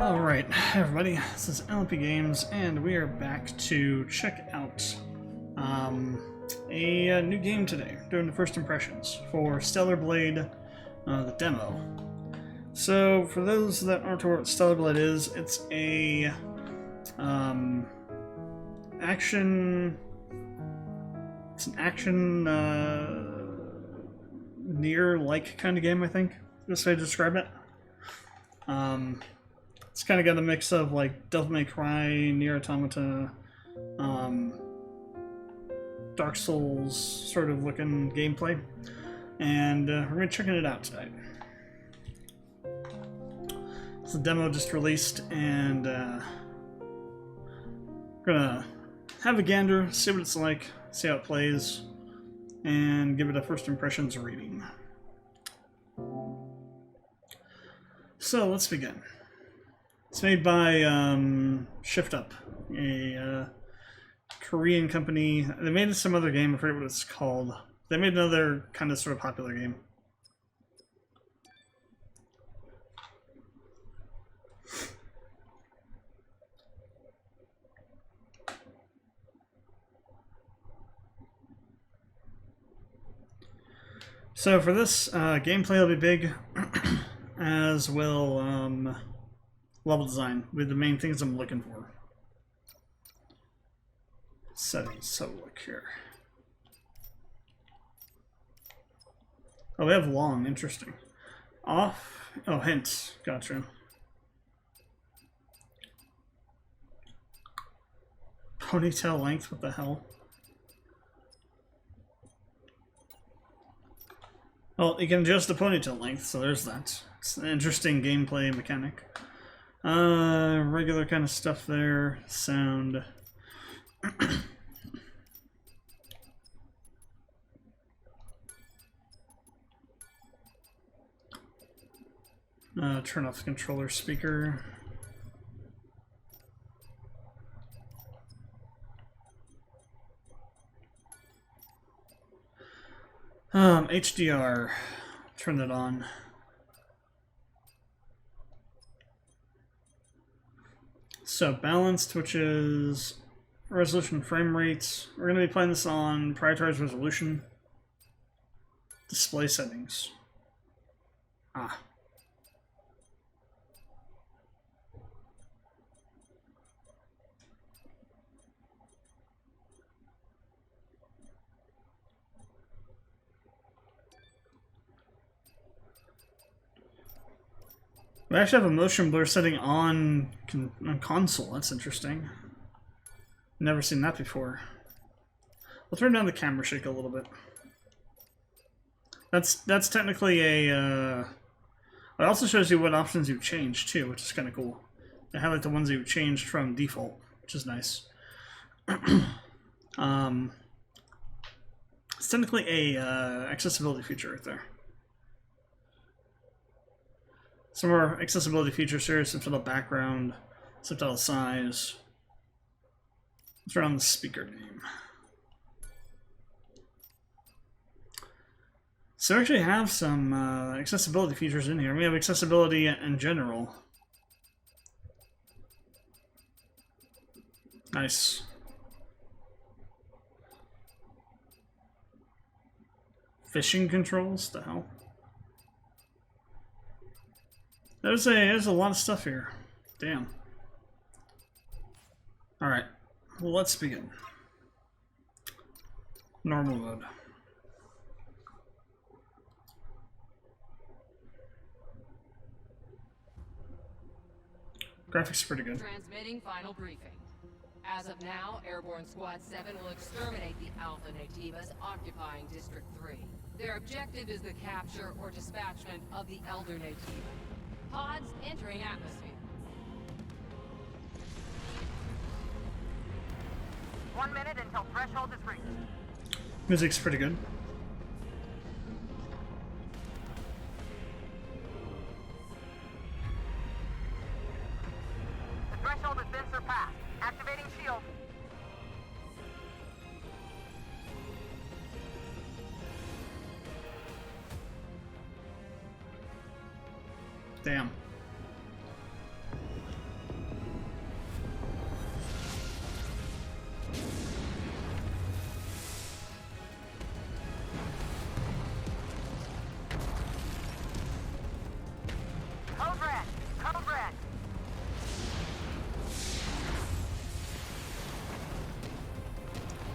Alright, hi everybody, this is LMPGames, and we are back to check out a new game today, doing the first impressions for Stellar Blade, the demo. So, for those that aren't aware what Stellar Blade is, it's a action neir-like kind of game, I think, best way to describe it. It's kind of got a mix of like Devil May Cry, Nier Automata, Dark Souls sort of looking gameplay, and we're going to be checking it out tonight. So the demo just released, and we're gonna have a gander, see what it's like, see how it plays, and give it a first impressions rating. So let's begin. It's made by Shift Up, a Korean company. They made some other game, I forget what it's called. They made another kind of sort of popular game. So for this, gameplay will be big, as will level design, with the main things I'm looking for. Settings, so look here. Oh, we have long, interesting. Off, oh, hints, gotcha. Ponytail length, what the hell? Well, you can adjust the ponytail length, so there's that. It's an interesting gameplay mechanic. Regular kind of stuff there. Sound. Turn off the controller speaker. HDR. Turn that on. So balanced, which is resolution, frame rates. We're going to be playing this on prioritized resolution. Display settings. Ah. We actually have a motion blur setting on console. That's interesting. Never seen that before. We'll turn down the camera shake a little bit. That's technically a. It also shows you what options you've changed too, which is kind of cool. They highlight the ones you've changed from default, which is nice. It's technically a accessibility feature right there. Some more accessibility features here, subtitle background, subtitle size. Let's turn on the speaker name. So we actually have some accessibility features in here. We have accessibility in general. Nice. Fishing controls, the hell? There's a lot of stuff here. Damn. Alright, well, let's begin. Normal mode. Graphics are pretty good. Transmitting final briefing. As of now, Airborne Squad 7 will exterminate the Alpha Nativas occupying District 3. Their objective is the capture or dispatchment of the Elder Nativa. Pods entering atmosphere. 1 minute until threshold is reached. Music's pretty good. The threshold has been surpassed. Activating shield. Damn.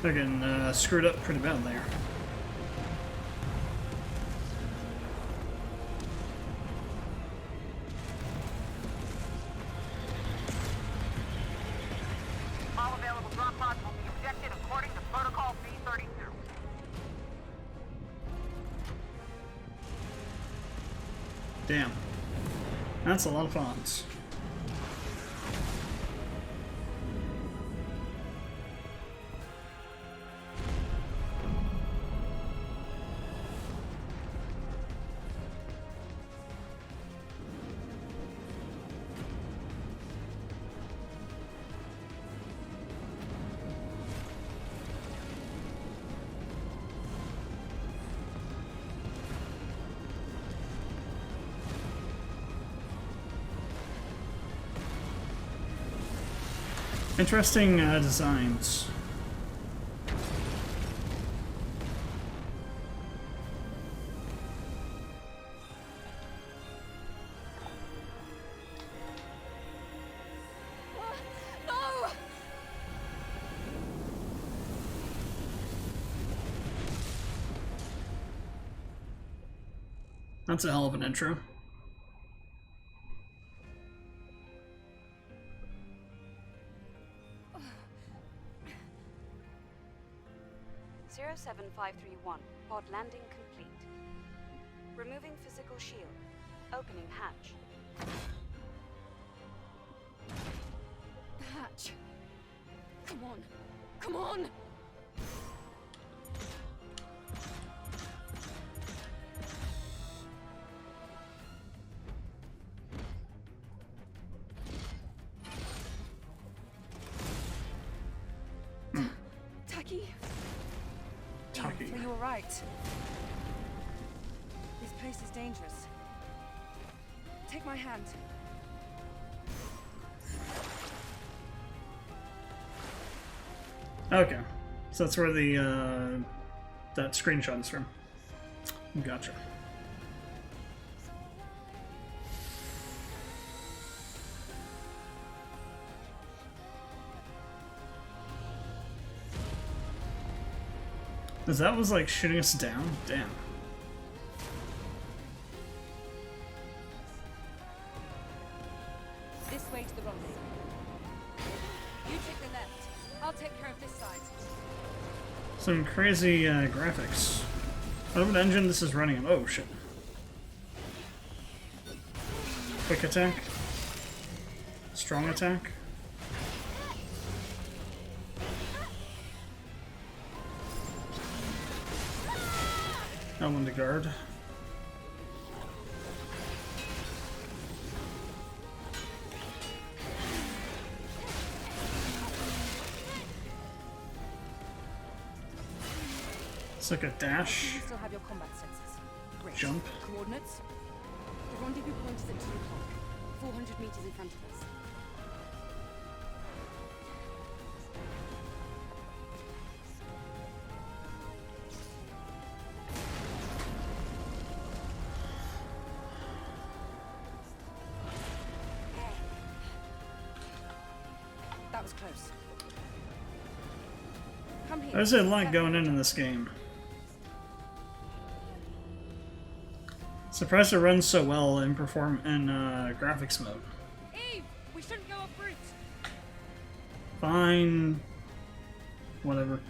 They're getting screwed up pretty bad there. All available drop pods will be ejected according to Protocol B32. Damn. That's a lot of pods. Interesting designs. No! That's a hell of an intro. 07531, pod landing complete. Removing physical shield. Opening hatch. The hatch. Come on. Come on! Taki? Taki. So you were right. This place is dangerous. Take my hand. Okay, so that's where the that screenshot is from. Gotcha. That was like shooting us down? Damn. This way to the rendezvous. You take the left. I'll take care of this side. Some crazy graphics. What engine this is running on? Oh shit. Quick attack. Strong attack. One to guard. It's like a dash. You still have your combat senses. Great. Jump. Coordinates? The rendezvous point is at 2 o'clock. 400 meters in front of us. That was close. Come here. There's a lot going in this game. Surprised it runs so well in graphics mode. Eve, we shouldn't go off route. Fine. Whatever.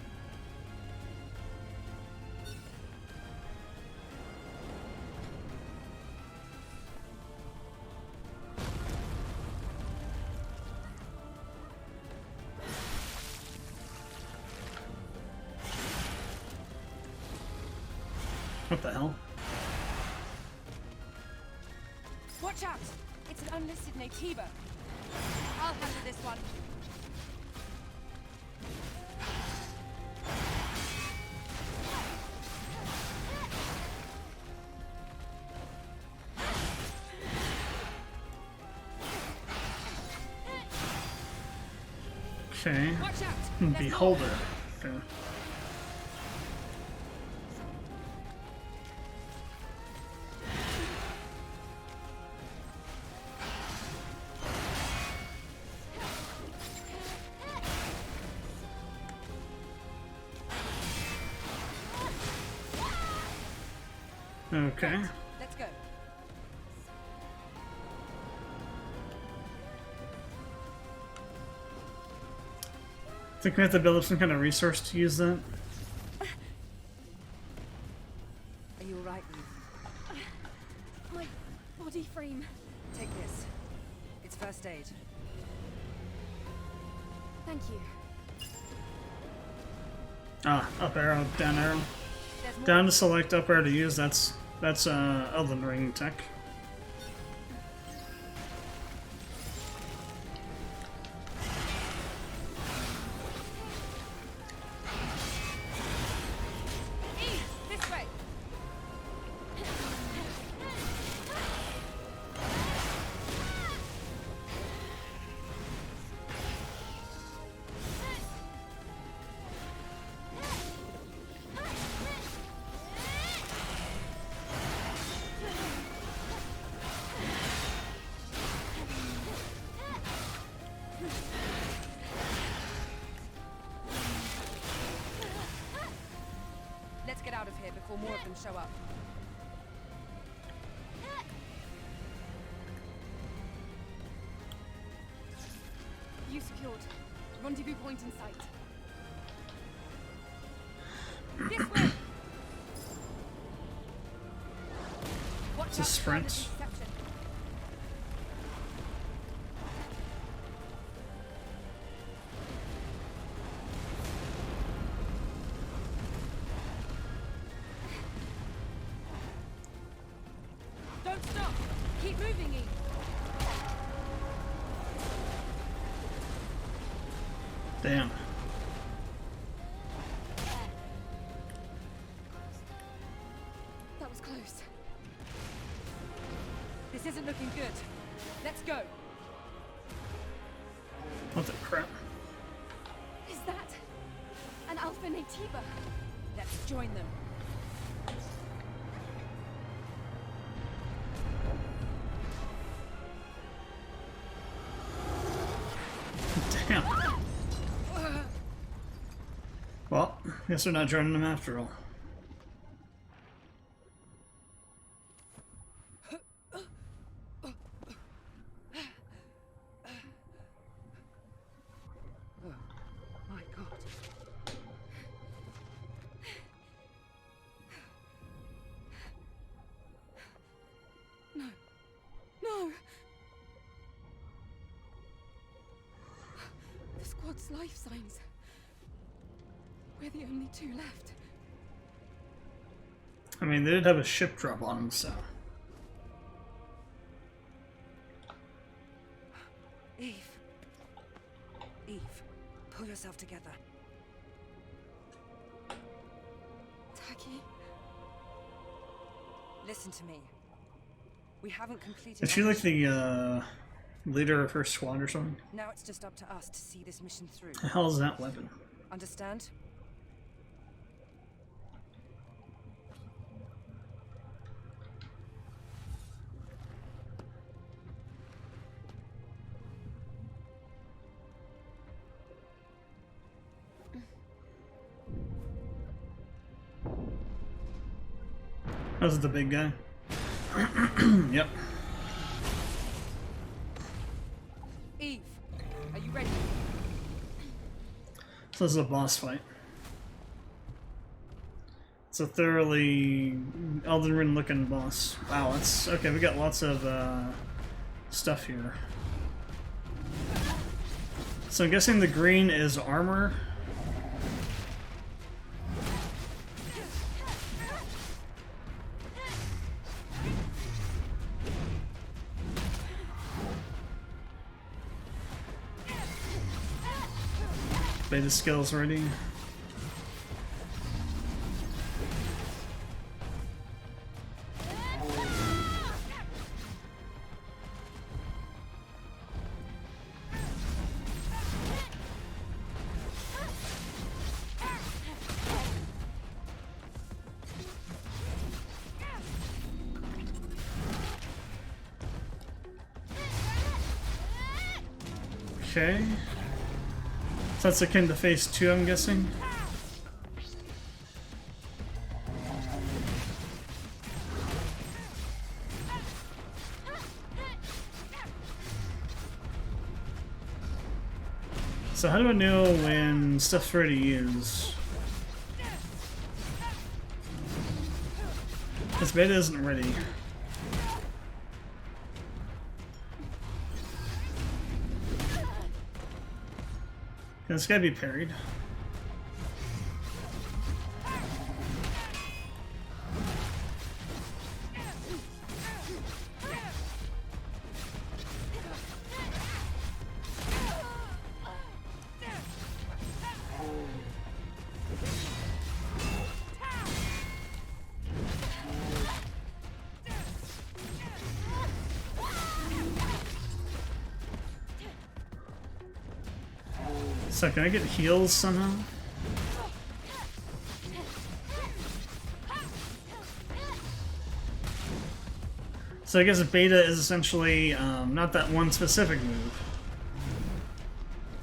What the hell? Watch out! It's an unlisted nativo. I'll handle this one. Okay. Watch out! Beholder. Okay. Okay. Let's go. I think we have to build up some kind of resource to use that. Are you alright, Eve? My body frame. Take this. It's first aid. Thank you. Ah, up arrow, down arrow. There's more. Down to select, up arrow to use. That's Elden Ring tech. Eve, this way. Let's get out of here before more of them show up. You secured. Rendezvous point in sight. This way! Watch It's a out for sprint. deception. Don't stop! Keep moving, Eve! Damn. That was close. This isn't looking good. Let's go. What the crap? Is that an Alpha Natiba? Let's join them. Damn. Well, guess we're not joining them after all. My God. No. No. The squad's life signs. We're the only two left. I mean, they did have a ship drop on them, so. Eve. Eve, pull yourself together. Taki. Listen to me. We haven't completed. Is she like the leader of her squad or something? Now it's just up to us to see this mission through. The hell is that weapon? Understand? That was the big guy. Yep. Eve, are you ready? So this is a boss fight. It's a thoroughly Elden Ring looking boss. Wow, that's okay. We got lots of stuff here. So I'm guessing the green is armor. Beta skills ready. Okay. So that's akin to phase 2, I'm guessing. So how do I know when stuff's ready to use? This beta isn't ready. It's gotta be parried. So can I get heals somehow? So I guess a beta is essentially not that one specific move,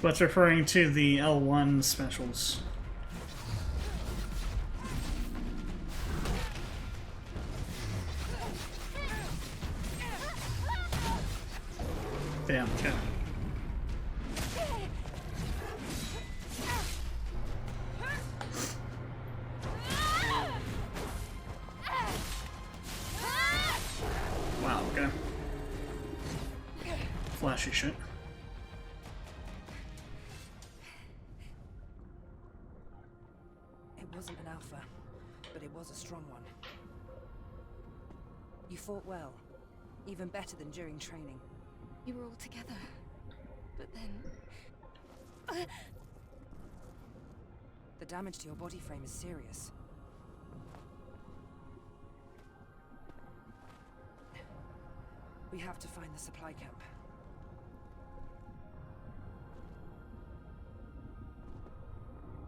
but it's referring to the L1 specials. Damn, okay. Wow, okay. Flashy shit. It wasn't an alpha, but it was a strong one. You fought well, even better than during training. You were all together, but then... The damage to your body frame is serious. We have to find the supply camp.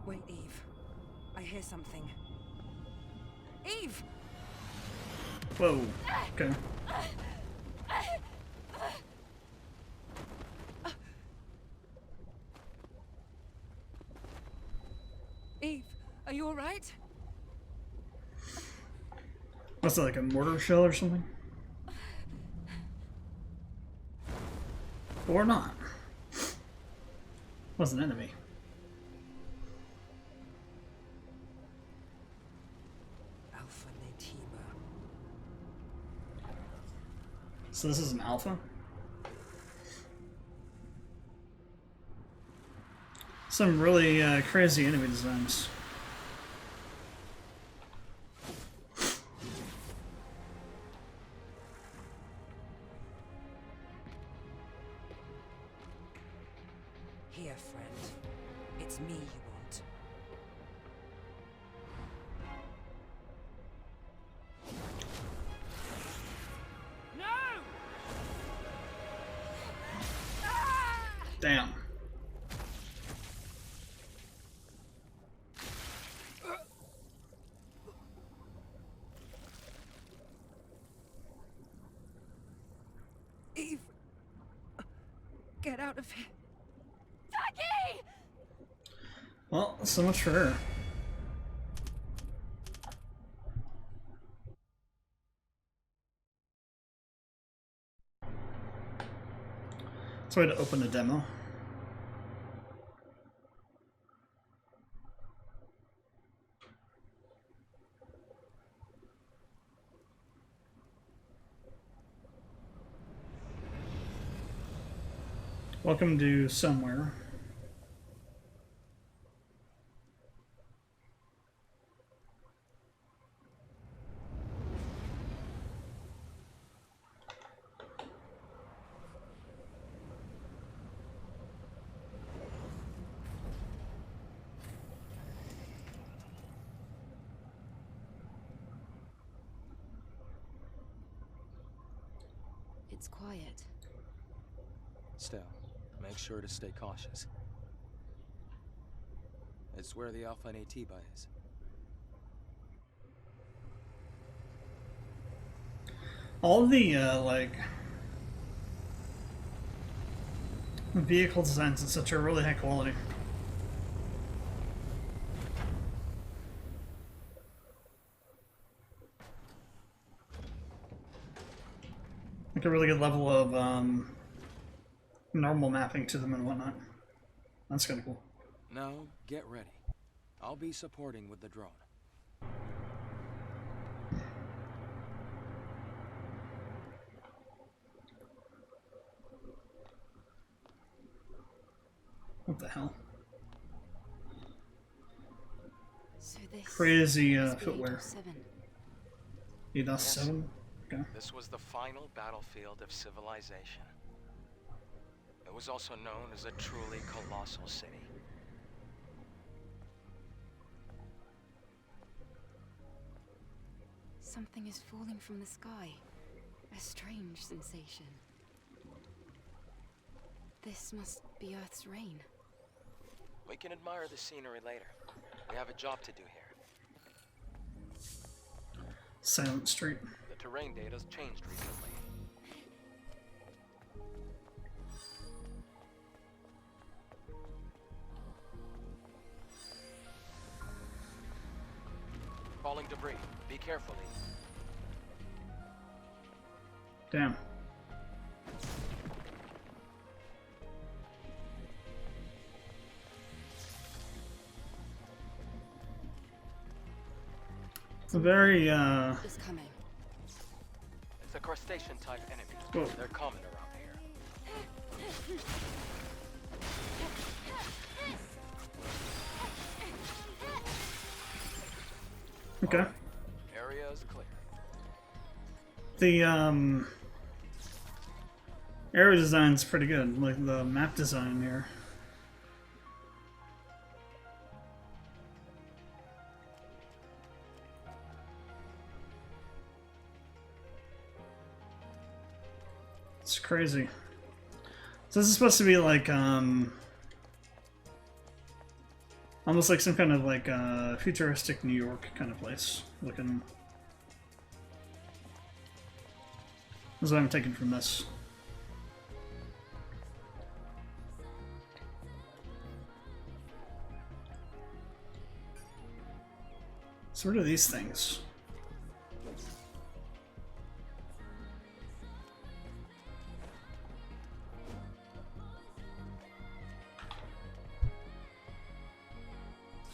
Wait, Eve. I hear something. Eve! Whoa, okay. Eve, are you alright? What's that, like a mortar shell or something? Or not. Was an enemy. Alpha Nativa. So this is an alpha? Some really crazy enemy designs. Here, friend. It's me you want. No! Damn. Eve! Get out of here. Well, so much for her. That's a way to open a demo. Welcome to somewhere. It's quiet. Still, make sure to stay cautious. It's where the Alpha Nativa is. All of the, like, vehicle designs and such are really high quality. Like a really good level of normal mapping to them and whatnot. That's kind of cool. Now, get ready. I'll be supporting with the drone. What the hell? So this Crazy must be footwear. 807. ADOS 7? Okay. This was the final battlefield of civilization. It was also known as a truly colossal city. Something is falling from the sky. A strange sensation. This must be Earth's rain. We can admire the scenery later. We have a job to do here. Silent Street. The terrain data's changed recently. Falling debris. Be careful. Damn. It's a very, Is coming. It's a crustacean type enemy. Whoa. They're common around here. okay. Area is clear. The, area design's pretty good, like the map design here. It's crazy. So this is supposed to be like, almost like some kind of like, futuristic New York kind of place looking. That's what I'm taking from this. So what are these things?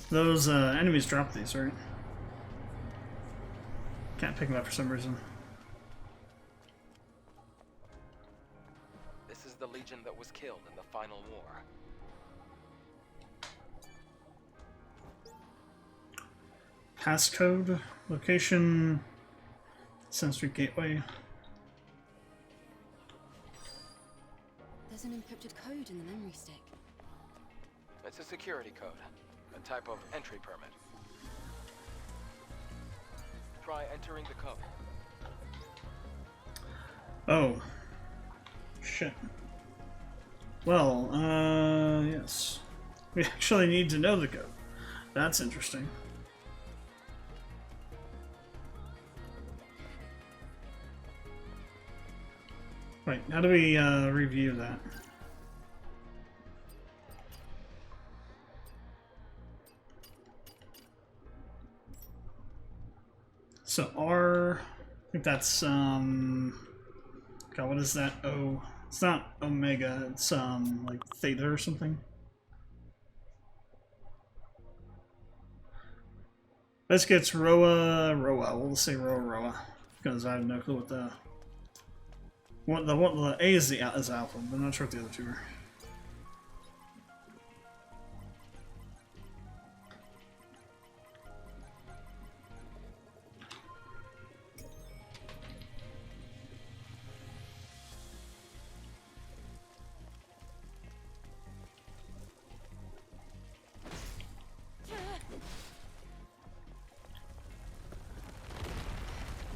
Those enemies drop these, right? Can't pick them up for some reason. This is the legion that was killed in the final war. Passcode, location, sensory gateway. There's an encrypted code in the memory stick. It's a security code, a type of entry permit. Try entering the code. Oh. Shit. Well, yes. We actually need to know the code. That's interesting. Wait, how do we review that? So R, I think that's God, what is that? O. It's not Omega. It's like Theta or something. Basically, it's Roa. We'll say Roa because I have no clue what the A is is alpha. But I'm not sure what the other two are.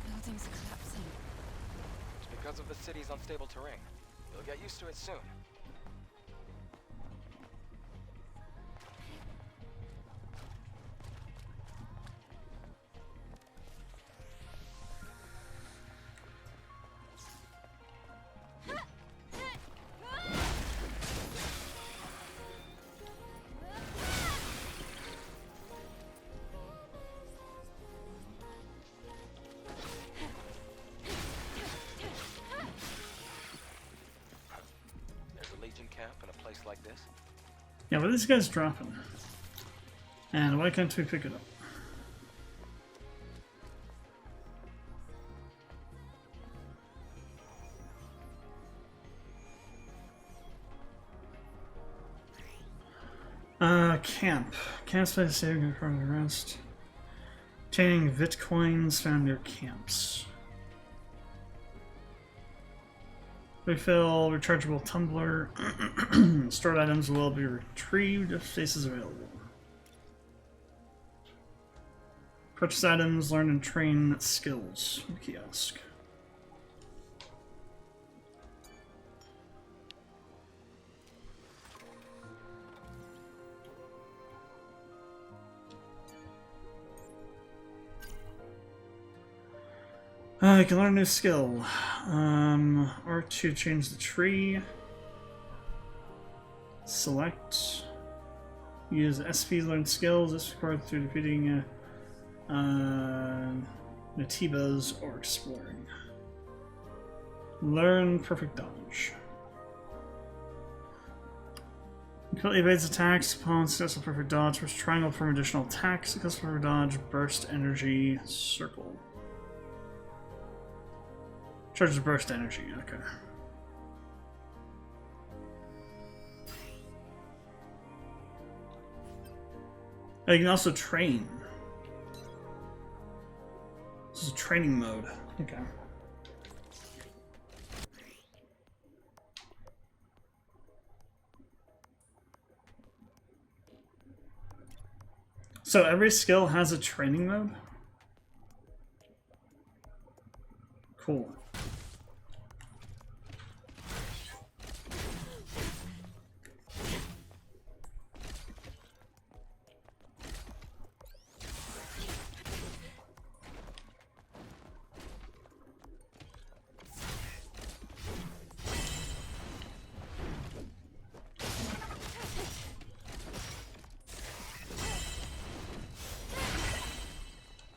Buildings are collapsing. It's because of the city's unstable terrain. You'll get used to it soon. Camp in a place like this? Yeah, what are these guys dropping? And why can't we pick it up? Camp. Camps by saving from the rest. Obtaining Bitcoins found near camps. Refill rechargeable tumbler. Stored items will be retrieved if space is available. Purchase items, learn and train skills. Kiosk. You can learn a new skill. R2 change the tree. Select. Use SP to learn skills. This is required through defeating Natibas or exploring. Learn perfect dodge. Completely evades attacks upon successful perfect dodge. Press triangle for additional attacks. Successful perfect dodge. Burst energy. Circle. Charges burst energy, okay. Oh, you can also train. This is a training mode. Okay. So every skill has a training mode? Cool.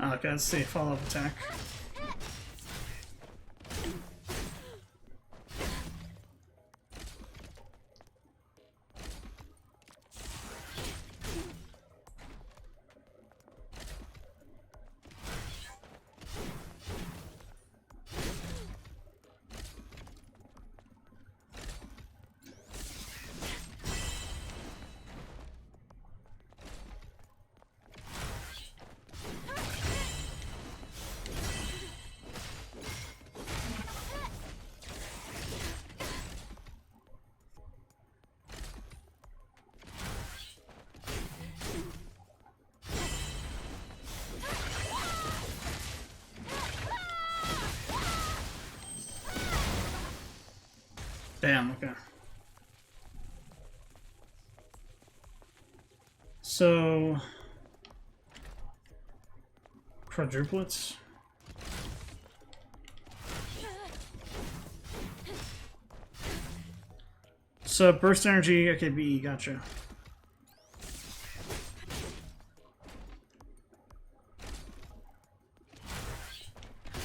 Okay, let's see, follow-up attack. Damn, okay. So... quadruplets? So burst energy, okay, BE, gotcha.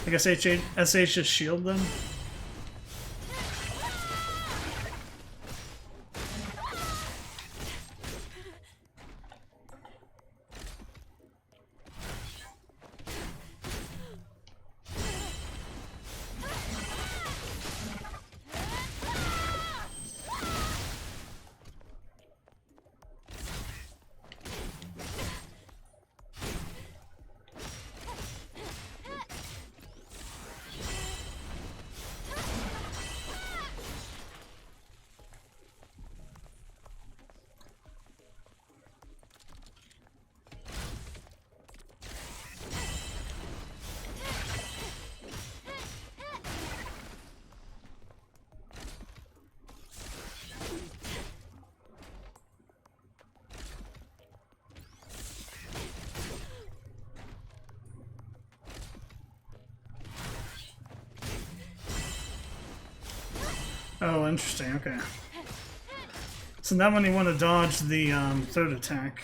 I guess SH is shield then? Oh, interesting, okay. So now when you want to dodge the third attack.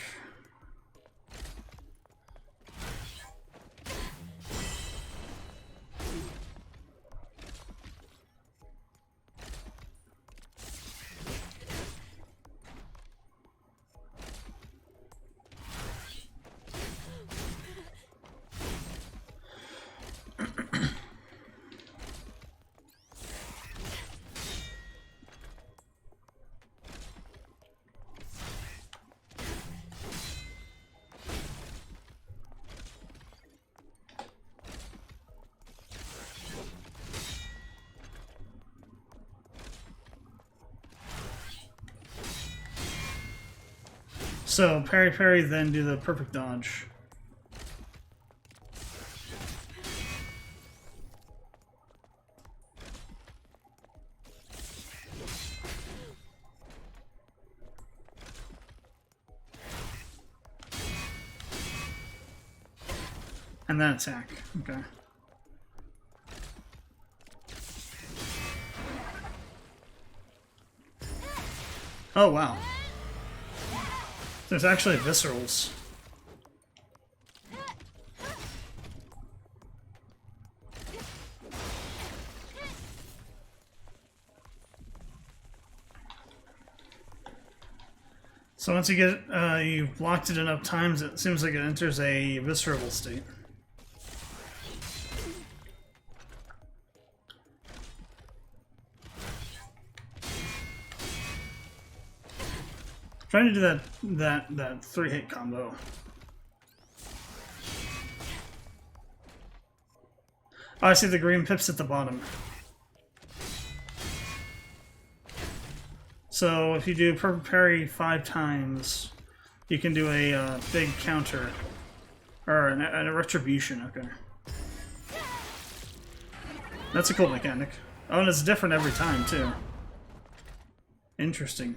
So parry, parry, then do the perfect dodge. And then attack. Okay. Oh wow. There's actually viscerals. So once you get you've blocked it enough times, it seems like it enters a visceral state. Trying to do that 3-hit combo. Oh, I see the green pips at the bottom. So if you do perfect parry 5 times, you can do a big counter or a retribution. Okay, that's a cool mechanic. Oh, and it's different every time too. Interesting.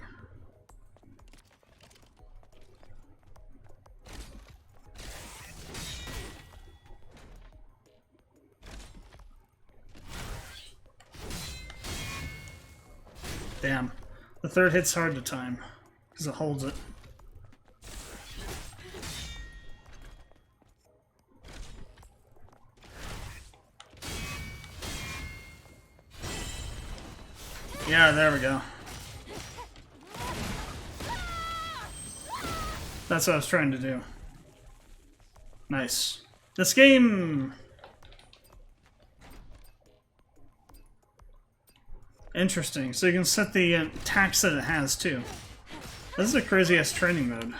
Damn. The third hit's hard to time, because it holds it. Yeah, there we go. That's what I was trying to do. Nice. This game... Interesting. So you can set the attacks that it has, too. This is a crazy-ass training mode.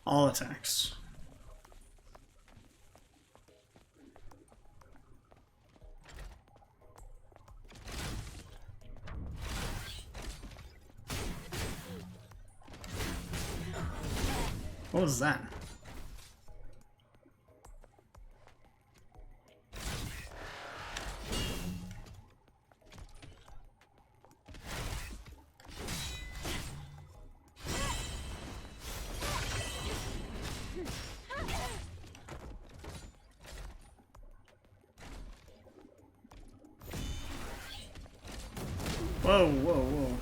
All attacks. What was that? Whoa, whoa, whoa.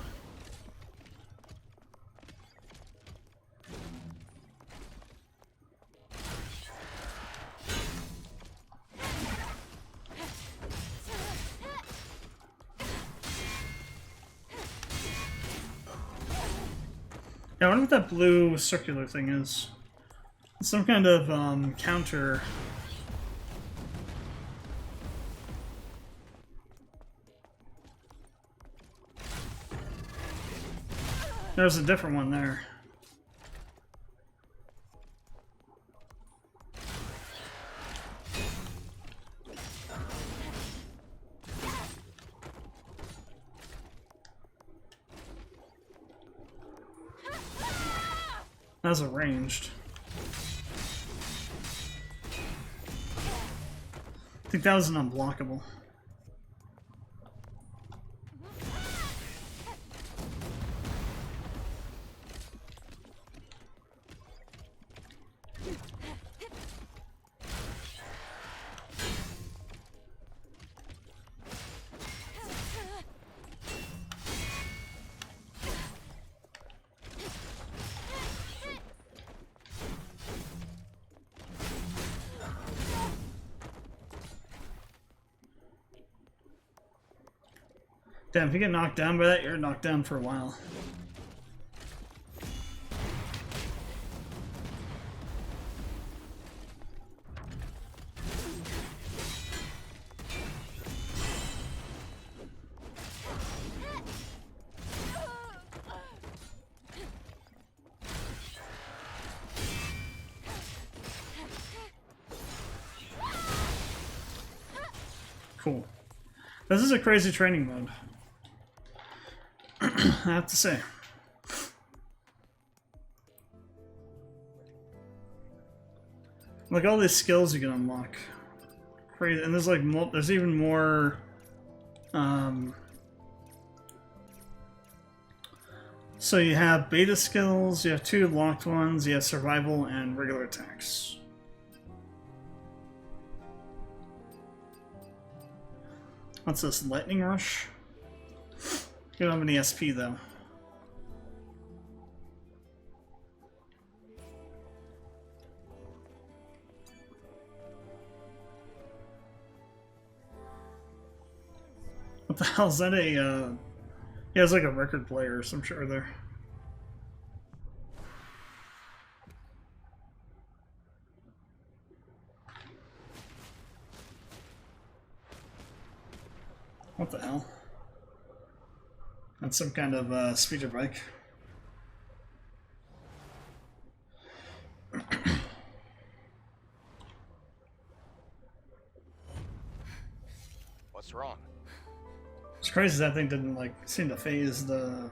Yeah, I wonder what that blue circular thing is. It's some kind of counter. There's a different one there. That's a ranged. I think that was an unblockable. Damn, if you get knocked down by that, you're knocked down for a while. cool. This is a crazy training mode. I have to say. Like all these skills you can unlock. Crazy, and there's like there's even more. So you have beta skills, you have 2 locked ones, you have survival and regular attacks. What's this? Lightning Rush? You don't have any SP though. What the hell is that? Yeah, it's like a record player or some sure there. What the hell? That's some kind of speeder bike. What's wrong? It's crazy that thing didn't like seem to phase the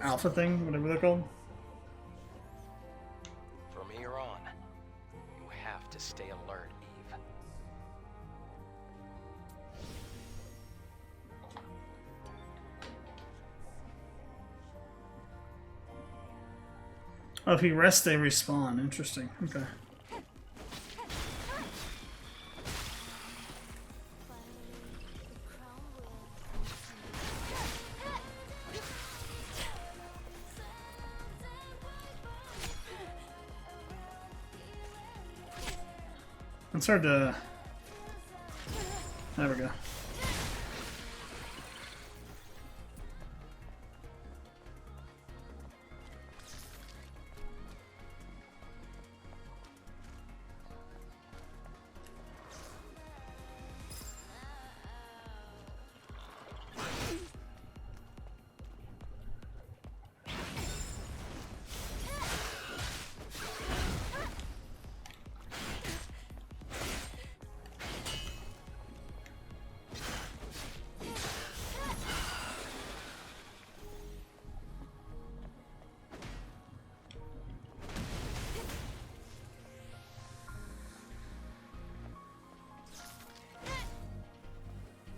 alpha thing, whatever they're called. From here on, you have to stay alert, Eve. Oh, if you rest, they respawn. Interesting. Okay. It's hard to... There we go.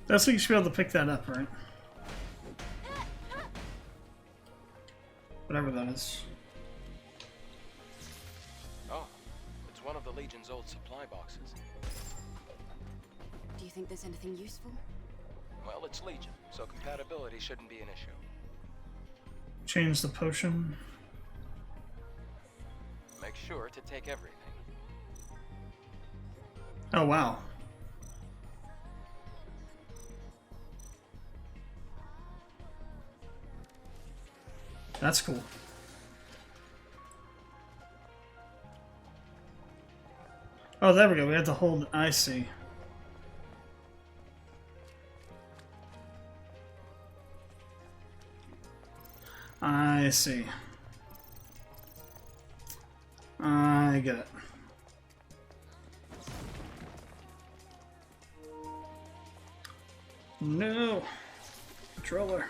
That's what you should be able to pick that up, right? Whatever that is. Oh, it's one of the Legion's old supply boxes. Do you think there's anything useful? Well, it's Legion, so compatibility shouldn't be an issue. Change the potion. Make sure to take everything. Oh, wow. That's cool. Oh, there we go. We have to hold. I see. I see. I get it. No. Controller.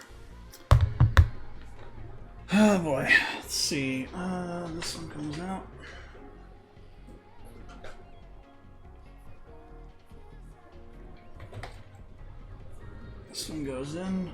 Oh boy. Let's see. This one comes out. This one goes in.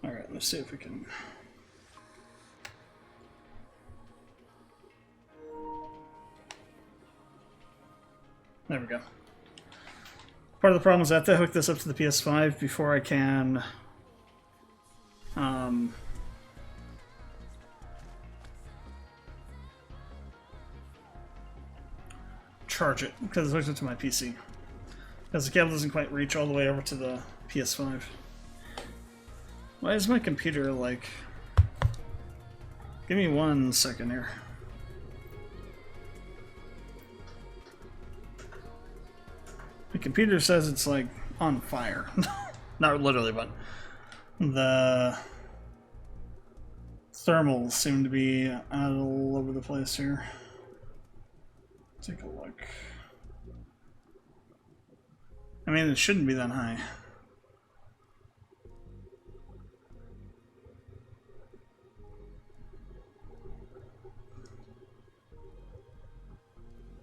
Alright, let's see if we can... There we go. Part of the problem is I have to hook this up to the PS5 before I can charge it, because it's hooked up to my PC. Because the cable doesn't quite reach all the way over to the PS5. Why is my computer like... Give me 1 second here. The computer says it's like on fire. Not literally, but the thermals seem to be all over the place here. Take a look. I mean, it shouldn't be that high.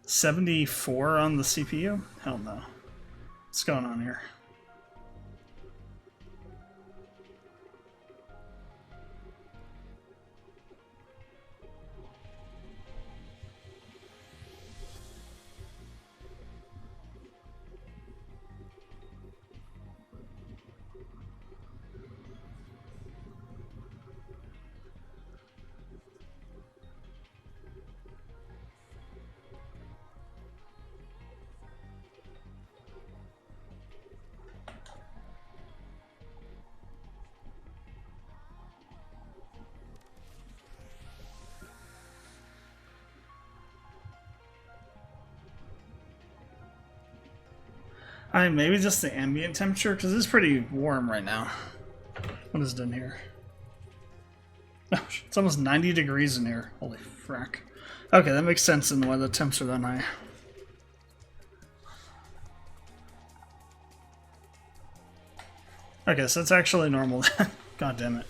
$74 on the CPU? Hell no. What's going on here? Maybe just the ambient temperature, because it's pretty warm right now. What is it in here? Oh, it's almost 90 degrees in here. Holy frack. Okay, that makes sense in the way the temps are that high. Okay, so it's actually normal. God damn it.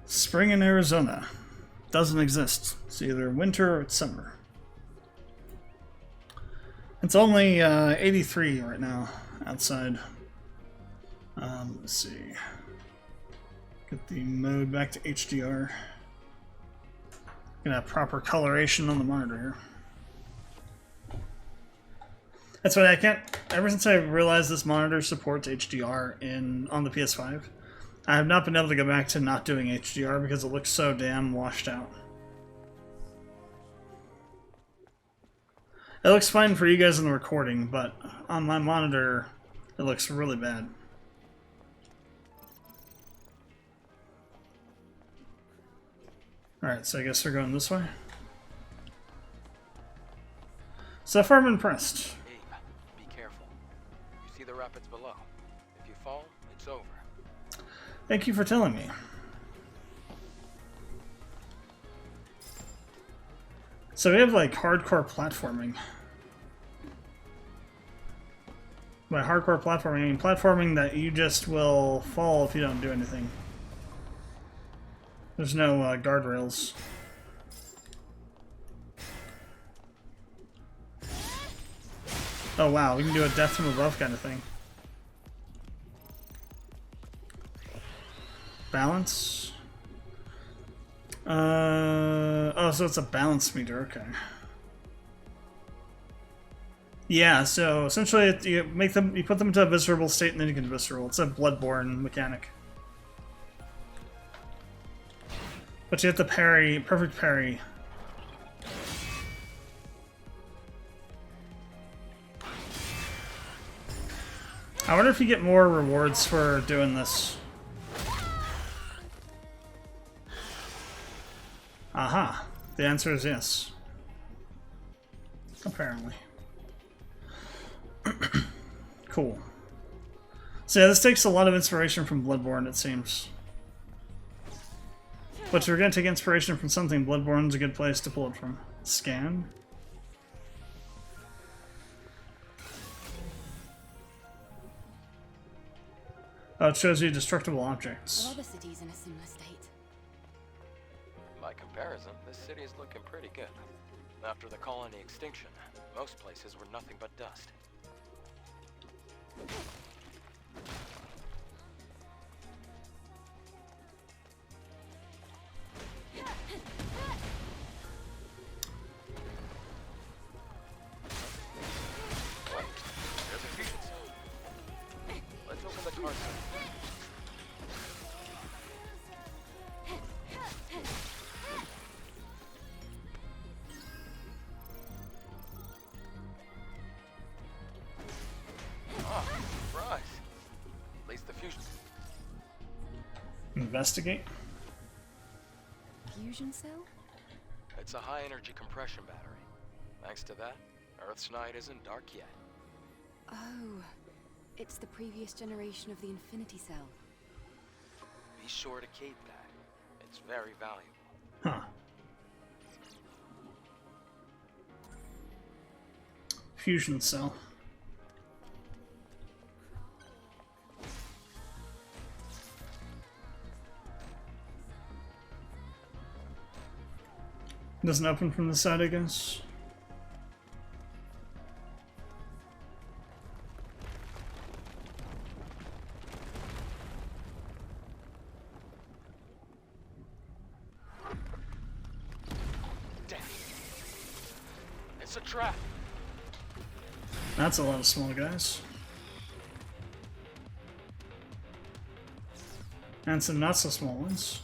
Spring in Arizona. Doesn't exist. It's either winter or it's summer. It's only 83 right now outside. Let's see. Get the mode back to HDR. Gonna have proper coloration on the monitor here. That's why I can't. Ever since I realized this monitor supports HDR on the PS5, I have not been able to go back to not doing HDR because it looks so damn washed out. It looks fine for you guys in the recording, but on my monitor, it looks really bad. Alright, so I guess we're going this way. So far I'm impressed. Hey, be careful. You see the rapids below. If you fall, it's over. Thank you for telling me. So we have like hardcore platforming. By hardcore platforming, I mean platforming that you just will fall if you don't do anything. There's no guardrails. Oh wow, we can do a death from above kind of thing. Balance? Oh, so it's a balance meter, okay. Yeah, so essentially you put them into a visceral state and then you can visceral. It's a Bloodborne mechanic. But you have to parry, perfect parry. I wonder if you get more rewards for doing this. Aha. The answer is yes. Apparently. Cool. So yeah, this takes a lot of inspiration from Bloodborne, it seems. But if we're going to take inspiration from something, Bloodborne's a good place to pull it from. Scan? Oh, it shows you destructible objects. Are other cities in a similar state? By comparison, this city is looking pretty good. After the colony extinction, most places were nothing but dust. There's a fusion cell. Let's open the car cell. investigate. Fusion cell? It's a high-energy compression battery. Thanks to that, Earth's night isn't dark yet. Oh, it's the previous generation of the Infinity Cell. Be sure to keep that. It's very valuable. Huh. Fusion cell. Doesn't open from the side, I guess. Damn. It's a trap. That's a lot of small guys. And some not so small ones.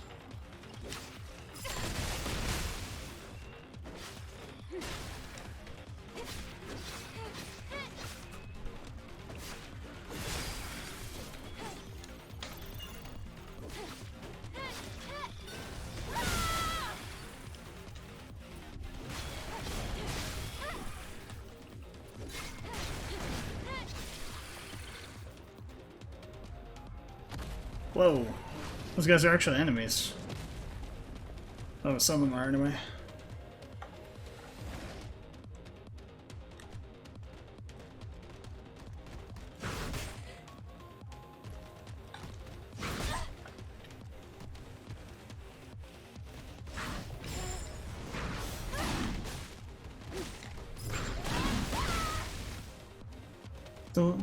Whoa. Those guys are actually enemies. Oh, some of them are anyway.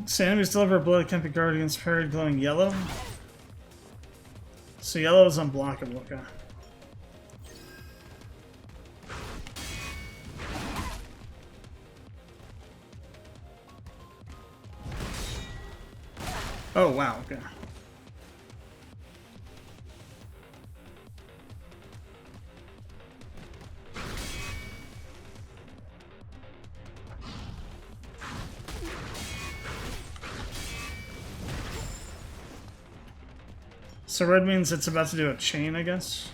So enemies deliver a blood can be guarded against parried glowing yellow. So yellow is unblockable, okay. Oh wow, okay. So red means it's about to do a chain, I guess.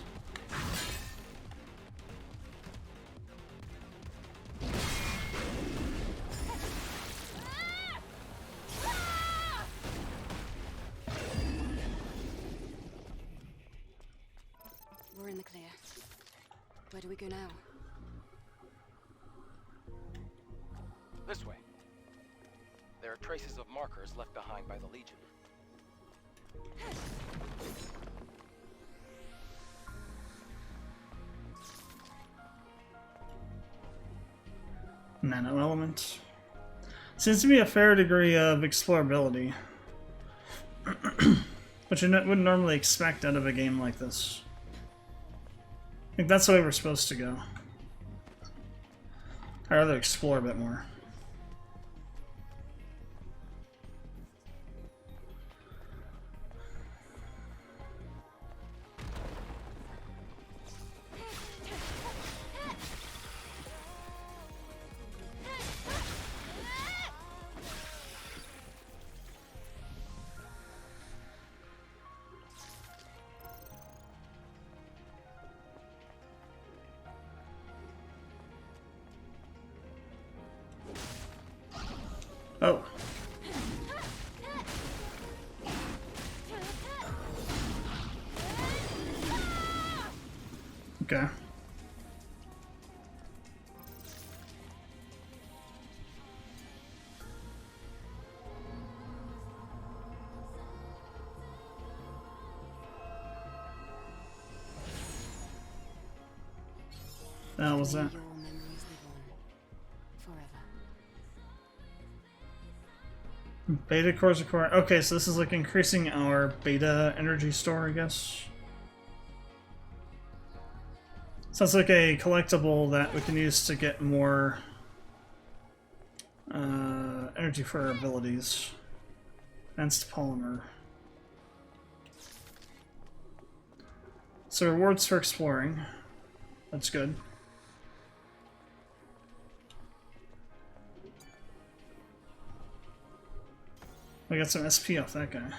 We're in the clear. Where do we go now? This way. There are traces of markers left behind by the Legion. Nano element. Seems to be a fair degree of explorability. Which you wouldn't normally expect out of a game like this. I think that's the way we're supposed to go. I'd rather explore a bit more. Oh. Okay. The hell was that? Your memories live on forever. Beta cores acquired. Okay, so this is like increasing our beta energy store, I guess. Sounds like a collectible that we can use to get more energy for our abilities. Advanced polymer. So rewards for exploring. That's good. We got some SP off that guy.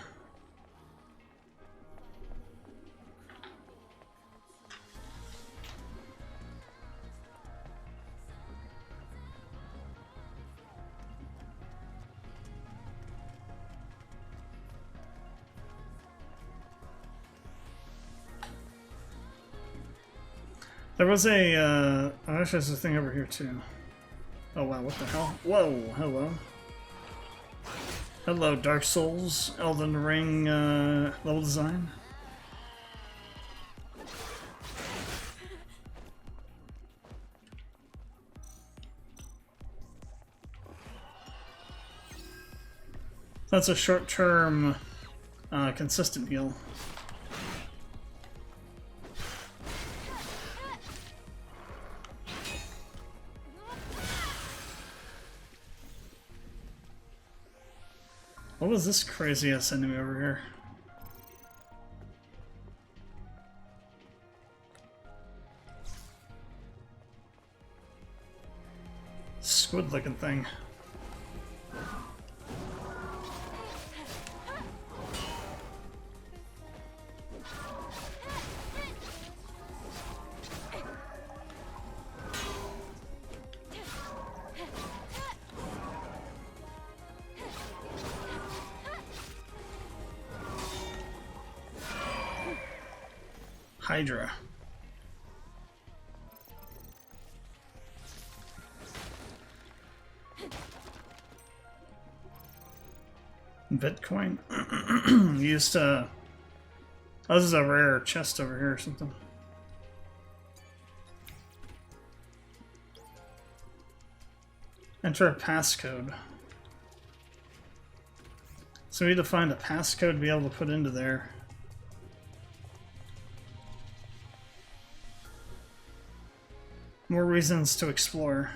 There was a, oh, actually there's a thing over here too. Oh wow, what the hell? Whoa, hello. Hello, Dark Souls, Elden Ring, level design. That's a short-term, consistent heal. What was this crazy-ass enemy over here? Squid-looking thing. Hydra. Bitcoin. Used to. Oh, this is a rare chest over here or something. Enter a passcode. So we need to find a passcode to be able to put into there. More reasons to explore.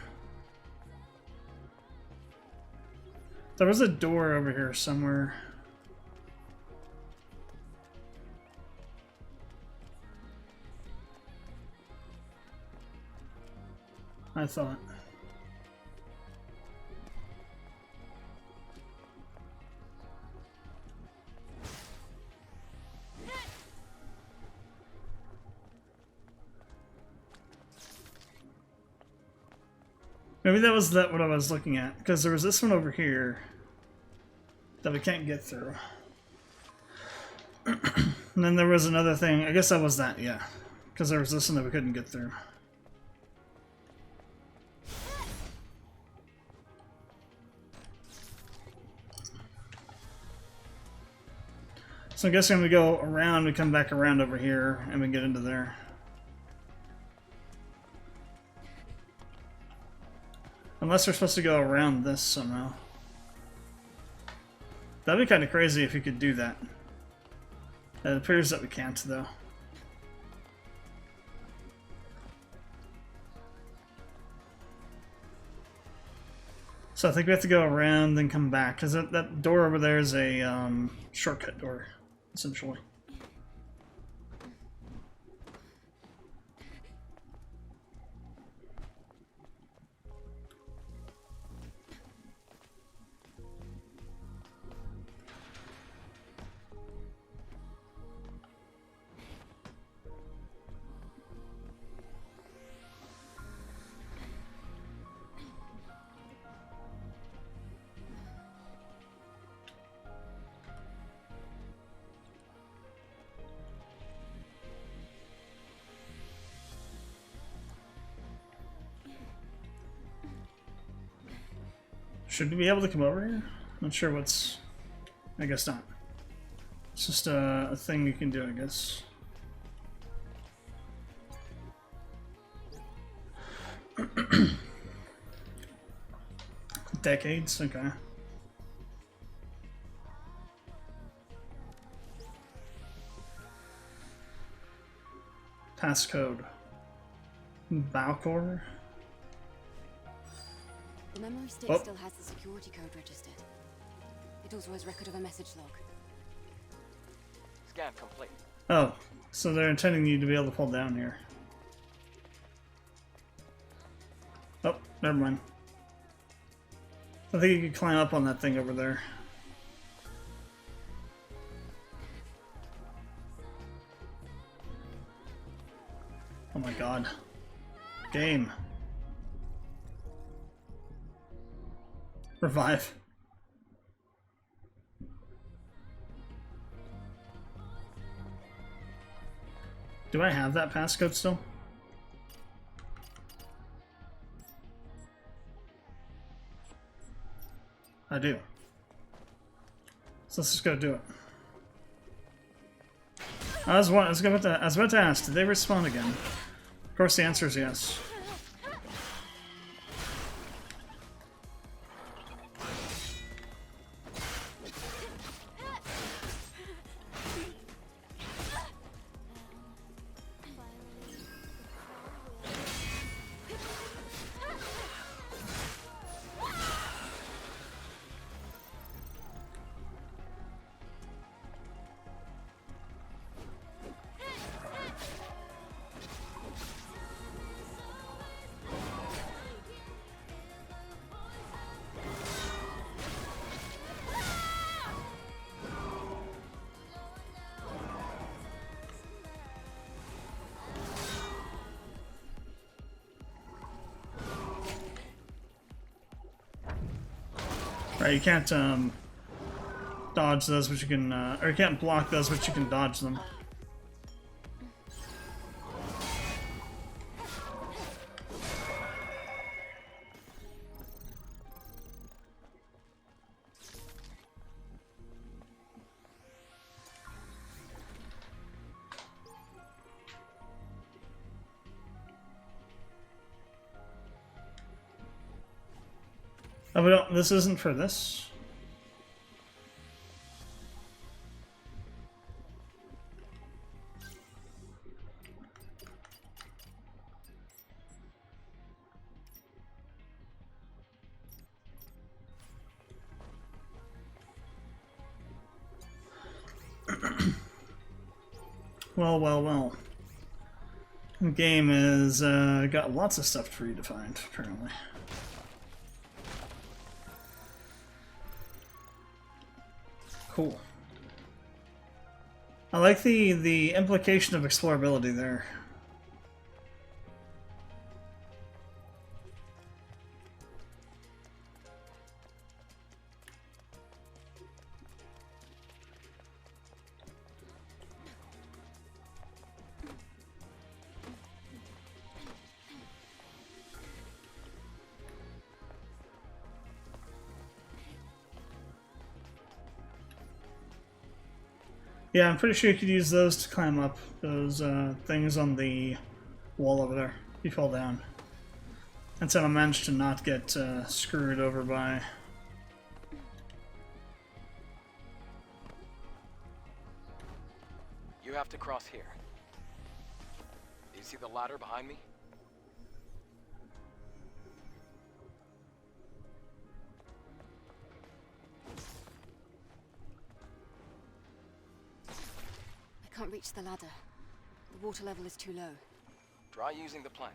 There was a door over here somewhere. I thought. Maybe that was what I was looking at, because there was this one over here that we can't get through. And then there was another thing, I guess that was that, yeah. Because there was this one that we couldn't get through. So I guess when we go around, we come back around over here, and we get into there. Unless we're supposed to go around this somehow. That'd be kind of crazy if you could do that. It appears that we can't, though. So I think we have to go around, then come back, because that door over there is a shortcut door, essentially. Should we be able to come over here? Not sure what's... I guess not. It's just a thing you can do, I guess. Decades? Okay. Passcode. Balcor? The memory stick Oh. still has the security code registered. It also has record of a message log. Scan complete. Oh, so they're intending you to be able to pull down here. Oh, never mind. I think you could climb up on that thing over there. Oh my god. Game. Revive. Do I have that passcode still? I do. So let's just go do it. I was about to ask, did they respawn again? Of course the answer is yes. Right, you can't dodge those, but you can, or you can't block those, but you can dodge them. Oh, we don't, this isn't for this? Well, well, well. The game is, got lots of stuff for you to find, apparently. Cool. I like the implication of explorability there. Yeah, I'm pretty sure you could use those to climb up those things on the wall over there. You fall down. And so I managed to not get screwed over by... You have to cross here. Do you see the ladder behind me? I can't reach the ladder. The water level is too low. Try using the plank.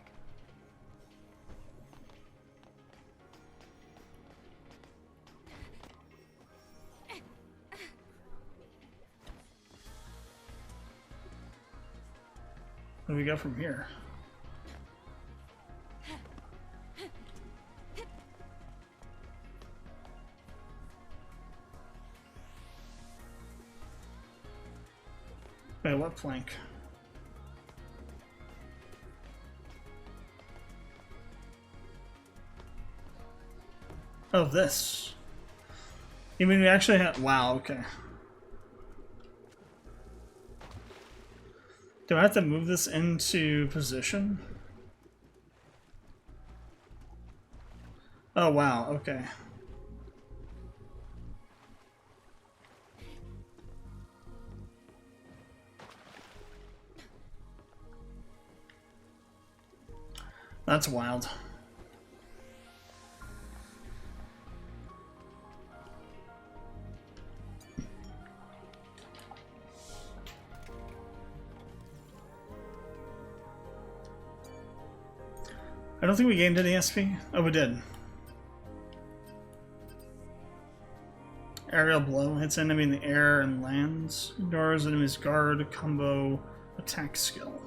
Where do we go from here? Wait, what plank? Oh, this. You mean we actually have... Wow, okay. Do I have to move this into position? Oh, wow, okay. That's wild. I don't think we gained any SP. Oh, we did. Aerial blow hits enemy in the air and lands. Ignores enemy's guard, combo, attack skill.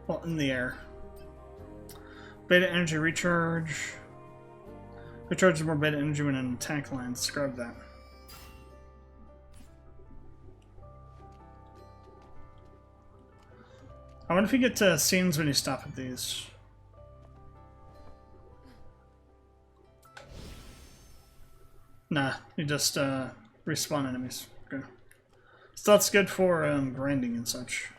Well, in the air. Beta energy recharge. Recharges more beta energy when an attack lands. Scrub that. I wonder if you get scenes when you stop at these. Nah, you just respawn enemies. Okay. So that's good for grinding and such.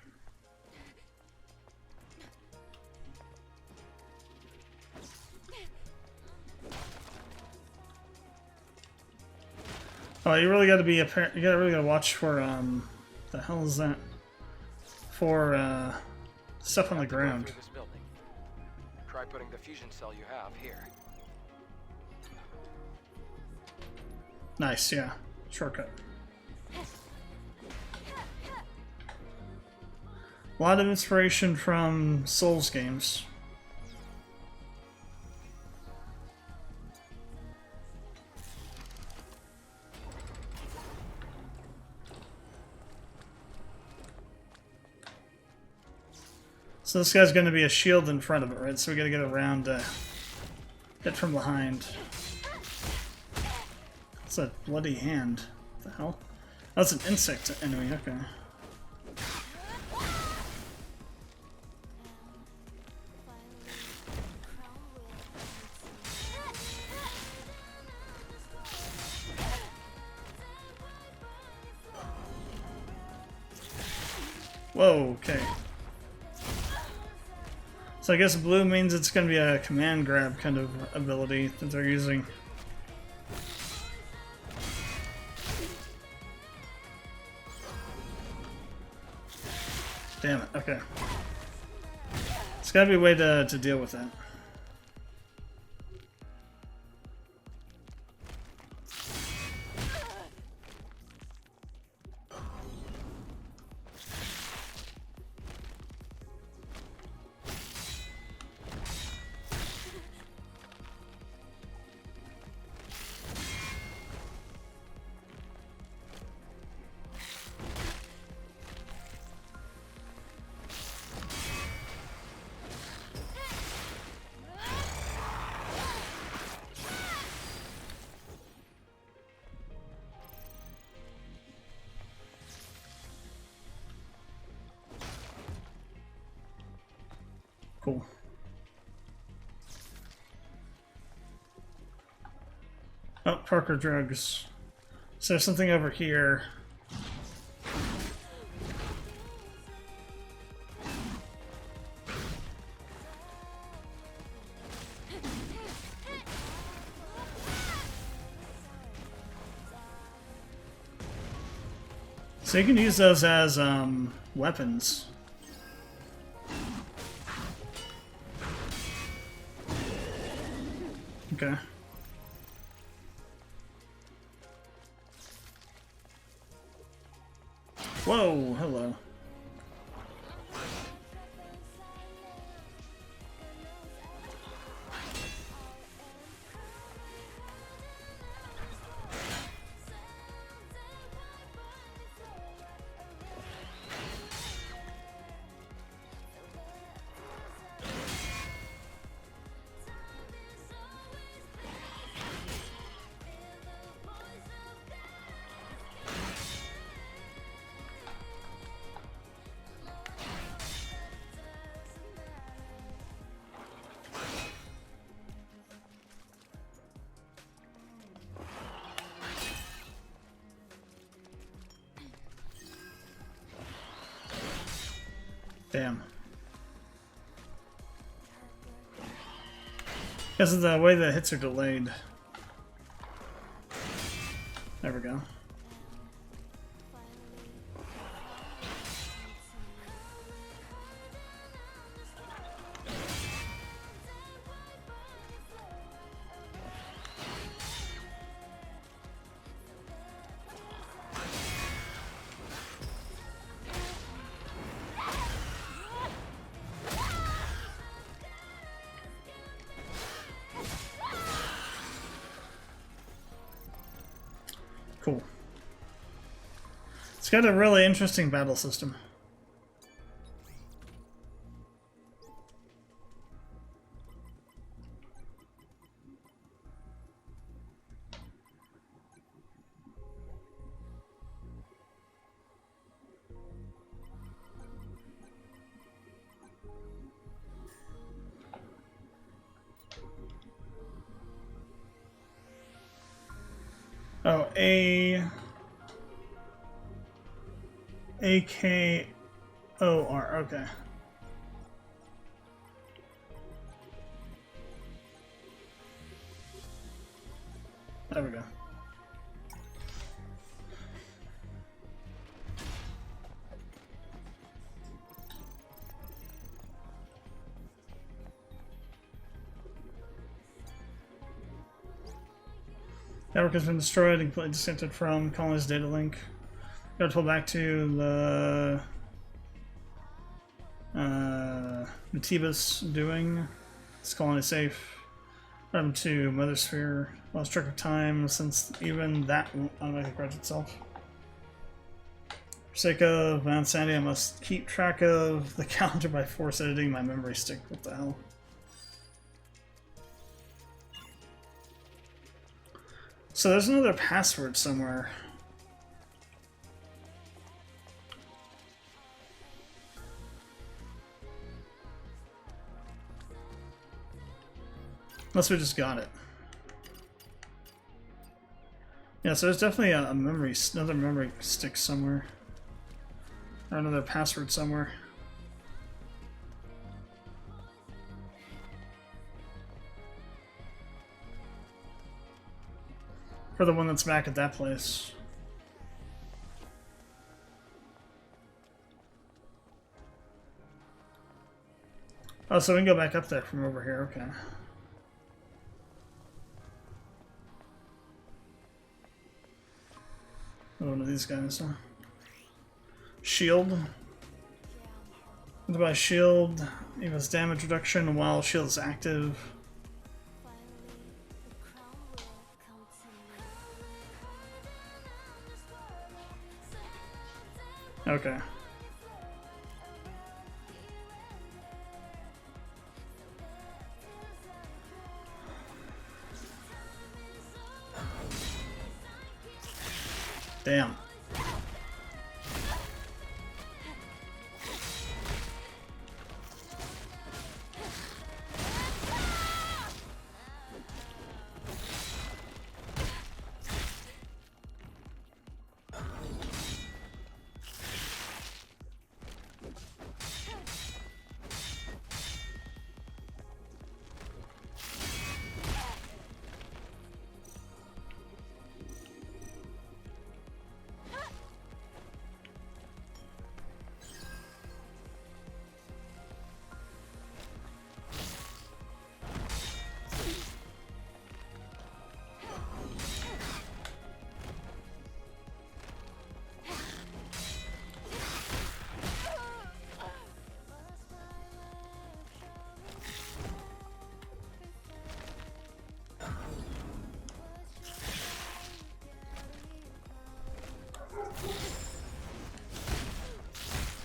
Oh, you really got to be really got to watch for the hell is that? For stuff on the ground. Through this building. Try putting the fusion cell you have here. Nice, yeah. Shortcut. A lot of inspiration from Souls games. So this guy's going to be a shield in front of it, right? So we got to get around hit from behind. It's a bloody hand. What the hell? That's an insect enemy, okay. Whoa, okay. So I guess blue means it's going to be a command grab kind of ability that they're using. Damn it, okay. There's got to be a way to deal with that. Cool. Oh, Parker drugs. So there's something over here. So you can use those as weapons. Okay. Whoa, hello. Damn. Because of the way the hits are delayed. There we go. Cool. It's got a really interesting battle system. Oh, A-K-O-R, okay. There we go. Network has been destroyed and completely disconnected from colony's data link. Got told back to the Nativa's doing. This colony safe. Run to Mother Sphere. Lost track of time since even that won't automatically correct itself. For sake of my insanity, I must keep track of the calendar by force editing my memory stick. What the hell? So there's another password somewhere. Unless we just got it. Yeah, so there's definitely a memory, another memory stick somewhere. Or another password somewhere. For the one that's back at that place. Oh, so we can go back up there from over here, okay. Oh, one of these guys, huh? Shield. By shield, equals damage reduction while shield is active. Okay. Damn.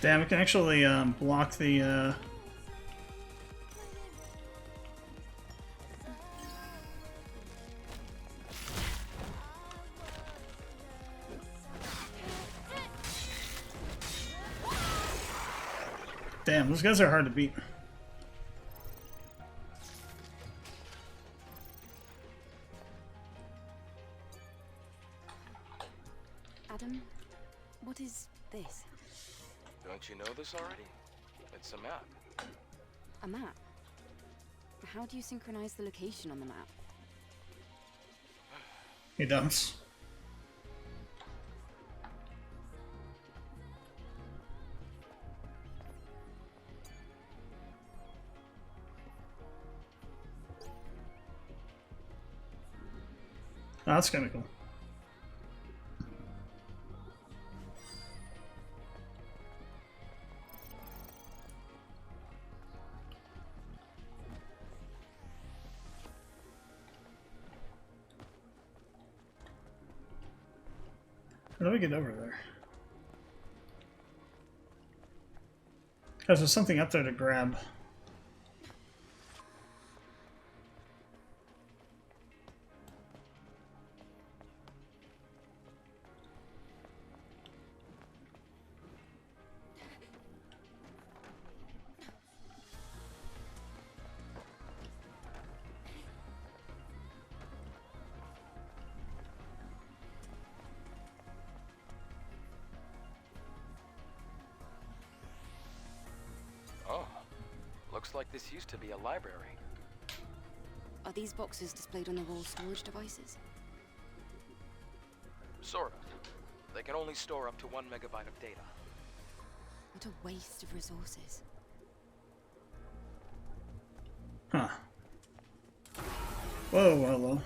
Damn, it can actually block the Damn, those guys are hard to beat. Adam, what is this? Don't you know this already? It's a map. A map? How do you synchronize the location on the map? He does. Oh, that's kind of cool. How do we get over there? Because there's something up there to grab. Looks like this used to be a library. Are these boxes displayed on the wall storage devices? Sort of. They can only store up to 1 megabyte of data. What a waste of resources. Huh. Whoa, hello.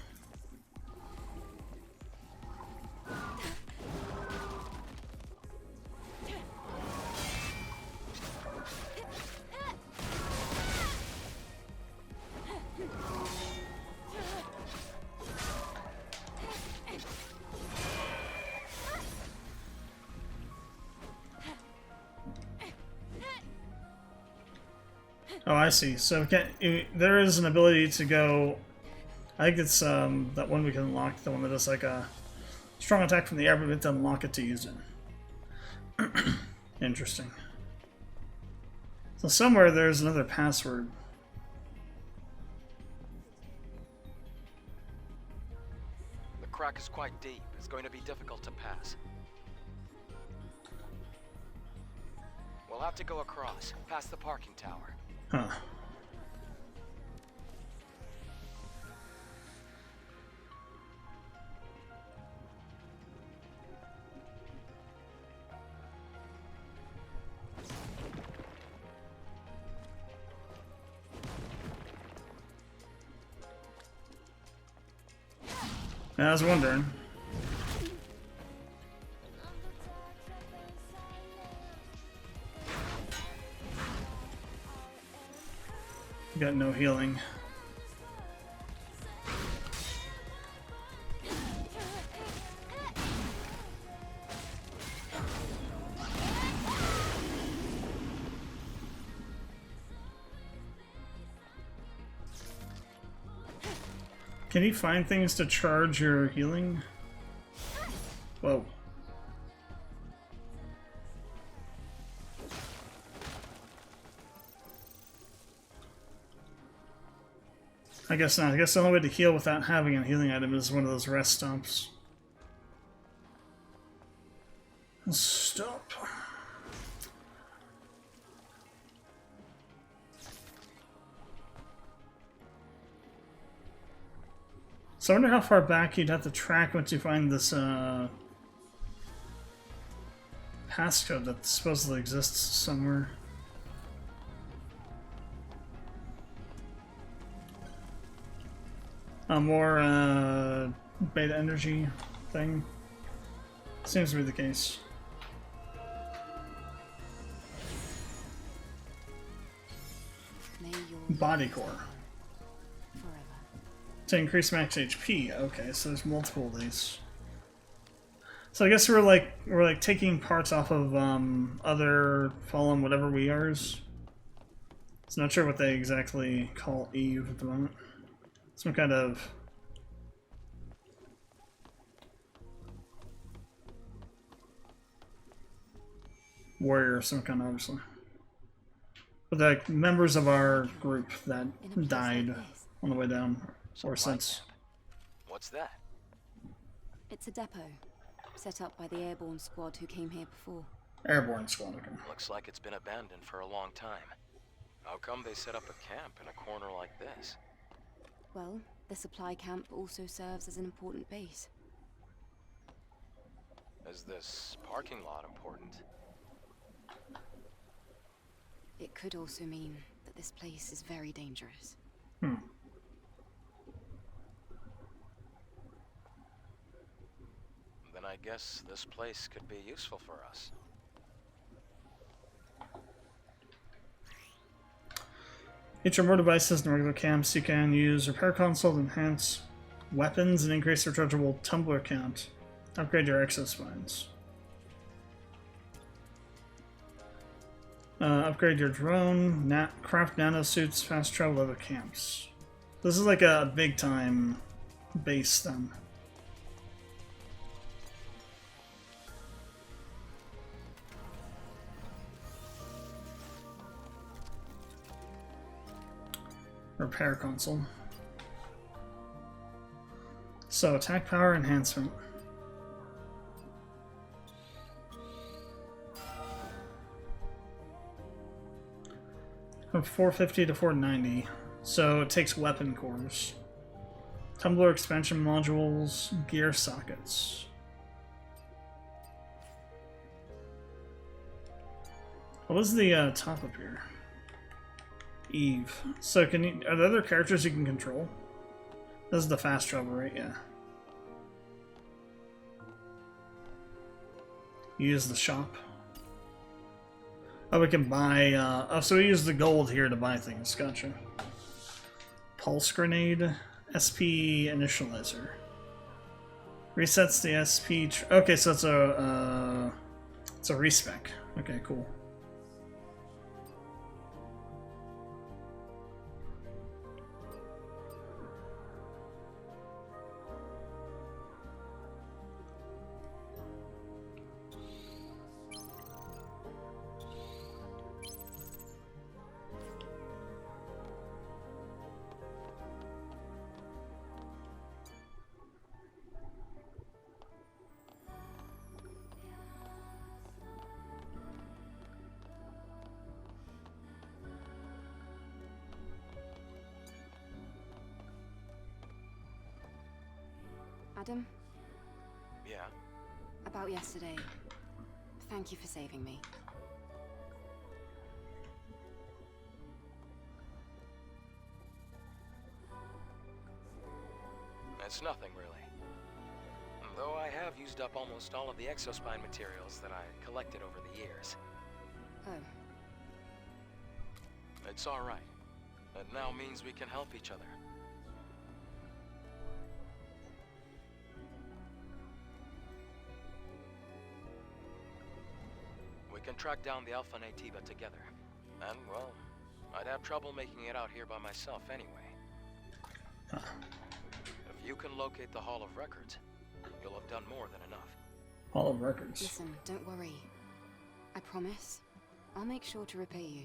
Oh, I see. So there is an ability to go. I think it's that one we can unlock, the one that does like a strong attack from the air, but we have to unlock it to use it. Interesting. So somewhere there's another password. The crack is quite deep. It's going to be difficult to pass. We'll have to go across, past the parking tower. Huh. I was wondering. Got no healing. Can you find things to charge your healing? Whoa. I guess not. I guess the only way to heal without having a healing item is one of those rest stops. Stop. So I wonder how far back you'd have to track once you find this passcode that supposedly exists somewhere. A more beta energy thing. Seems to be the case. Body core. To increase max HP. Okay, so there's multiple of these. So I guess we're like taking parts off of other fallen whatever we are's. So not sure what they exactly call Eve at the moment. Some kind of warrior of some kind, obviously. But the members of our group that died on the way down, or since. What's that? It's a depot, set up by the airborne squad who came here before. Airborne squad, okay. Looks like it's been abandoned for a long time. How come they set up a camp in a corner like this? Well, the supply camp also serves as an important base. Is this parking lot important? It could also mean that this place is very dangerous. Hmm. Then I guess this place could be useful for us. Each are more devices than regular camps. You can use repair console to enhance weapons and increase your rechargeable tumbler count. Upgrade your exospines. Upgrade your drone, craft nanosuits, fast travel to other camps. This is like a big time base then. Repair console. So attack power enhancement. from 450 to 490. So it takes weapon cores. Tumbler expansion modules, gear sockets. What was the top up here? Eve. So are there other characters you can control? This is the fast travel, right? Yeah. Use the shop. Oh, we can buy, oh, so we use the gold here to buy things. Gotcha. Pulse grenade. SP initializer. Resets the SP. Okay, so it's a respec. Okay, cool. Adam, Yeah? about yesterday. Thank you for saving me. It's nothing, really. Though I have used up almost all of the exospine materials that I collected over the years. Oh, It's alright. It now means we can help each other. We can track down the Alpha Nativa together. And, well, I'd have trouble making it out here by myself anyway. If you can locate the Hall of Records, you'll have done more than enough. Hall of Records. listen, don't worry. I promise. I'll make sure to repay you.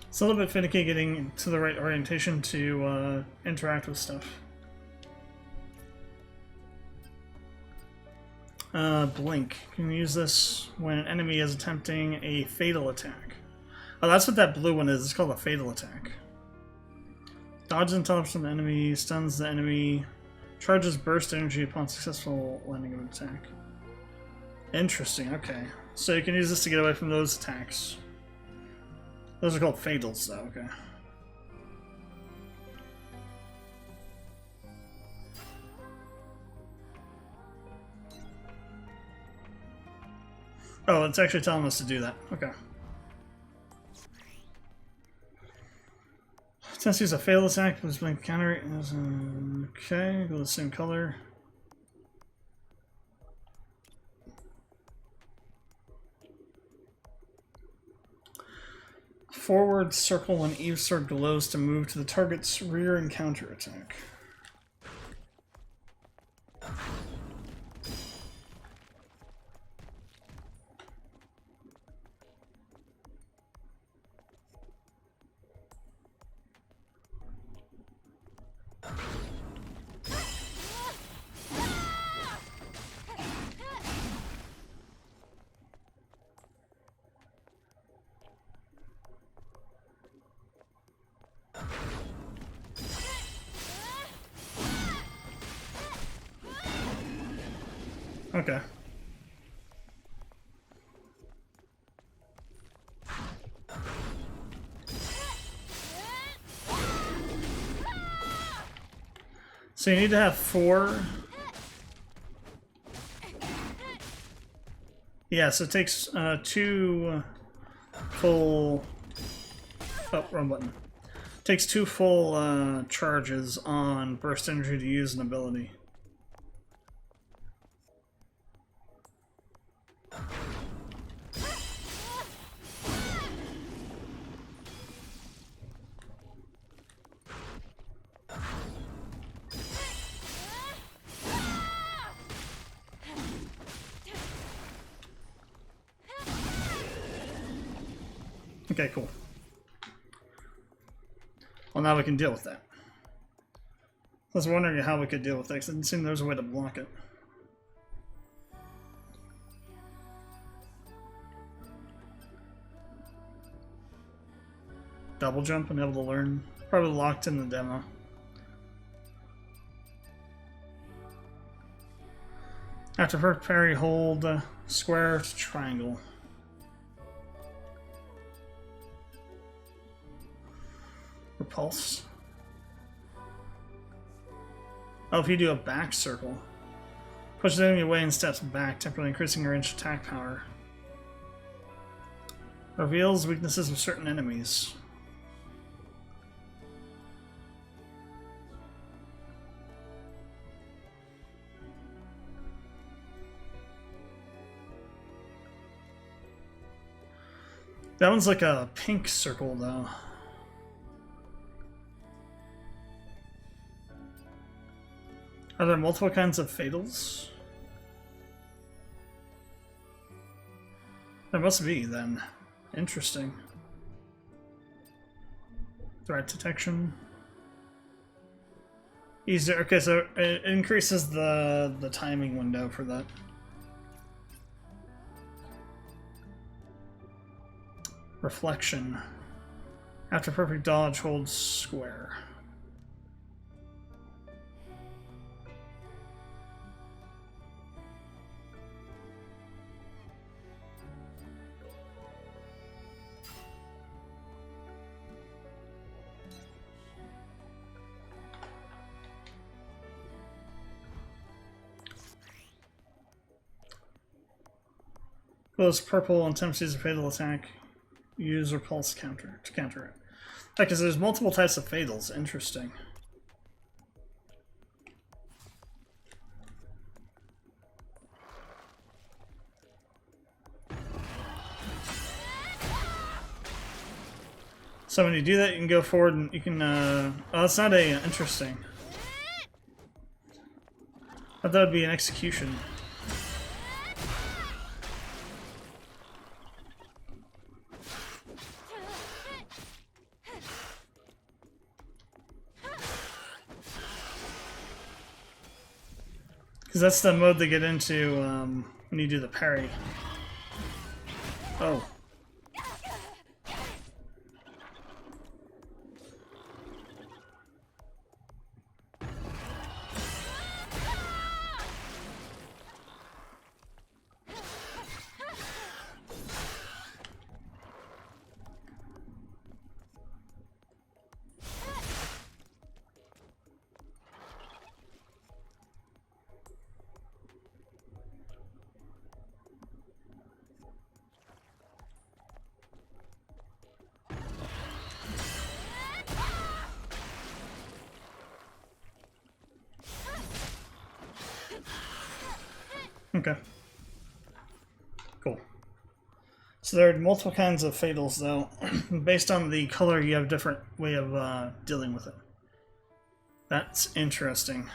It's a little bit finicky getting to the right orientation to interact with stuff. Blink. You can use this when an enemy is attempting a fatal attack. Oh, that's what that blue one is. It's called a fatal attack. Dodges and teleports from the enemy, stuns the enemy, charges burst energy upon successful landing of an attack. Interesting, okay. So you can use this to get away from those attacks. Those are called fatals, though, okay. Oh, it's actually telling us to do that. Okay. Test use a fatal attack, please blink counter it. Okay, go the same color. Forward circle when Eve's sword glows to move to the target's rear and counter attack. Okay. So you need to have 4. Yeah, so it takes 2 full. Oh, wrong button. Takes 2 full charges on burst energy to use an ability. Okay, cool. Well, now we can deal with that. I was wondering how we could deal with that, because it didn't seem there was a way to block it. Double jump and able to learn. Probably locked in the demo. After perfect parry, hold square to triangle. Repulse. Oh, if you do a back circle. Push the enemy away and steps back, temporarily increasing your range attack power. Reveals weaknesses of certain enemies. That one's like a pink circle, though. Are there multiple kinds of fatals? There must be, then. Interesting. Threat detection. Easier. Okay, so it increases the timing window for that. Reflection. After perfect dodge, hold square. Glows purple and attempts to use a fatal attack. Use repulse counter to counter it. Because there's multiple types of fatals. Interesting. So when you do that, you can go forward and you can. Oh, it's not a interesting. I thought that would be an execution. Because that's the mode they get into when you do the parry. Oh. Okay. Cool. So there are multiple kinds of fatals, though. Based on the color, you have a different way of dealing with it. That's interesting.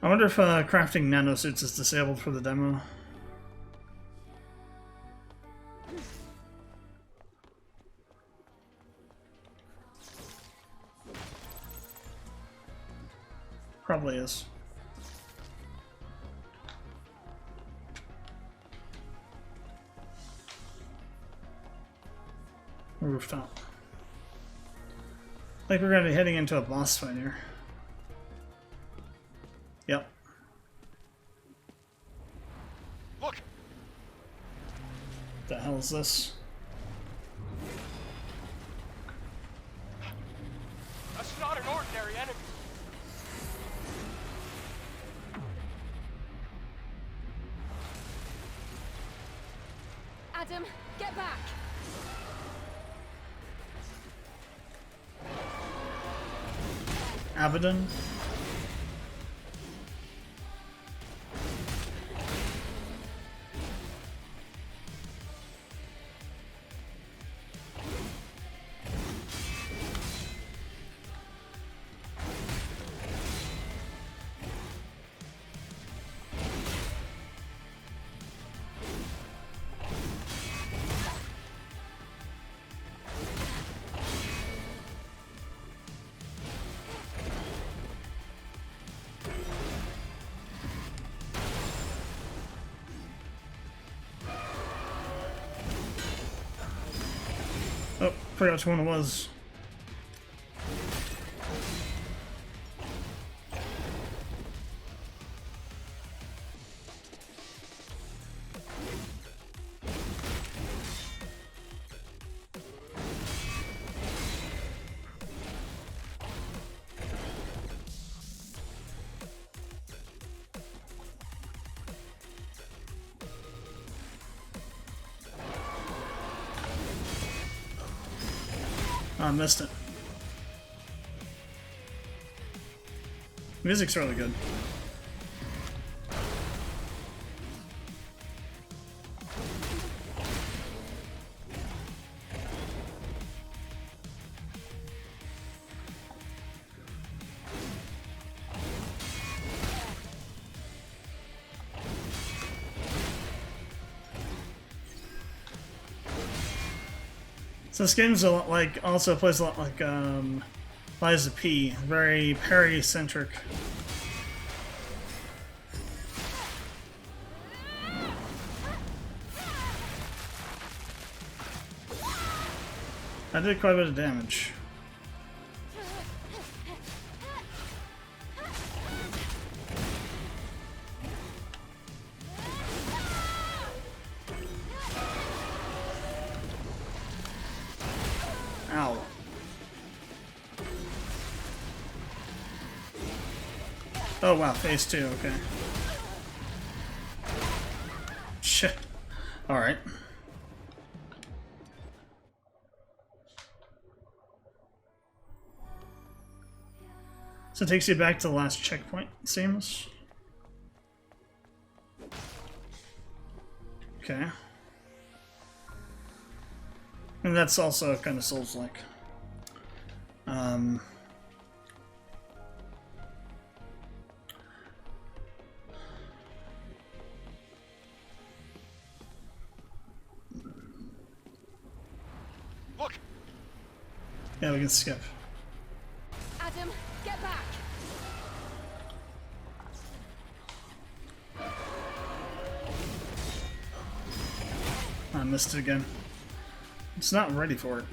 I wonder if crafting nanosuits is disabled for the demo. Probably is. Rooftop. I think we're going to be heading into a boss fight here. Yep. Look! The hell is this? That's not an ordinary enemy. Adam, get back! Abaddon? Forgot which one it was. Oh, I missed it. Music's really good. So this game's a lot like, also plays a lot like Lies of P, very parry centric. I did quite a bit of damage. Ow. Oh wow, phase 2, okay. Shit. Alright. So it takes you back to the last checkpoint, it seems. Okay. And that's also kind of souls-like. Look! Yeah, we can skip. Adam, get back! I missed it again. It's not ready for it.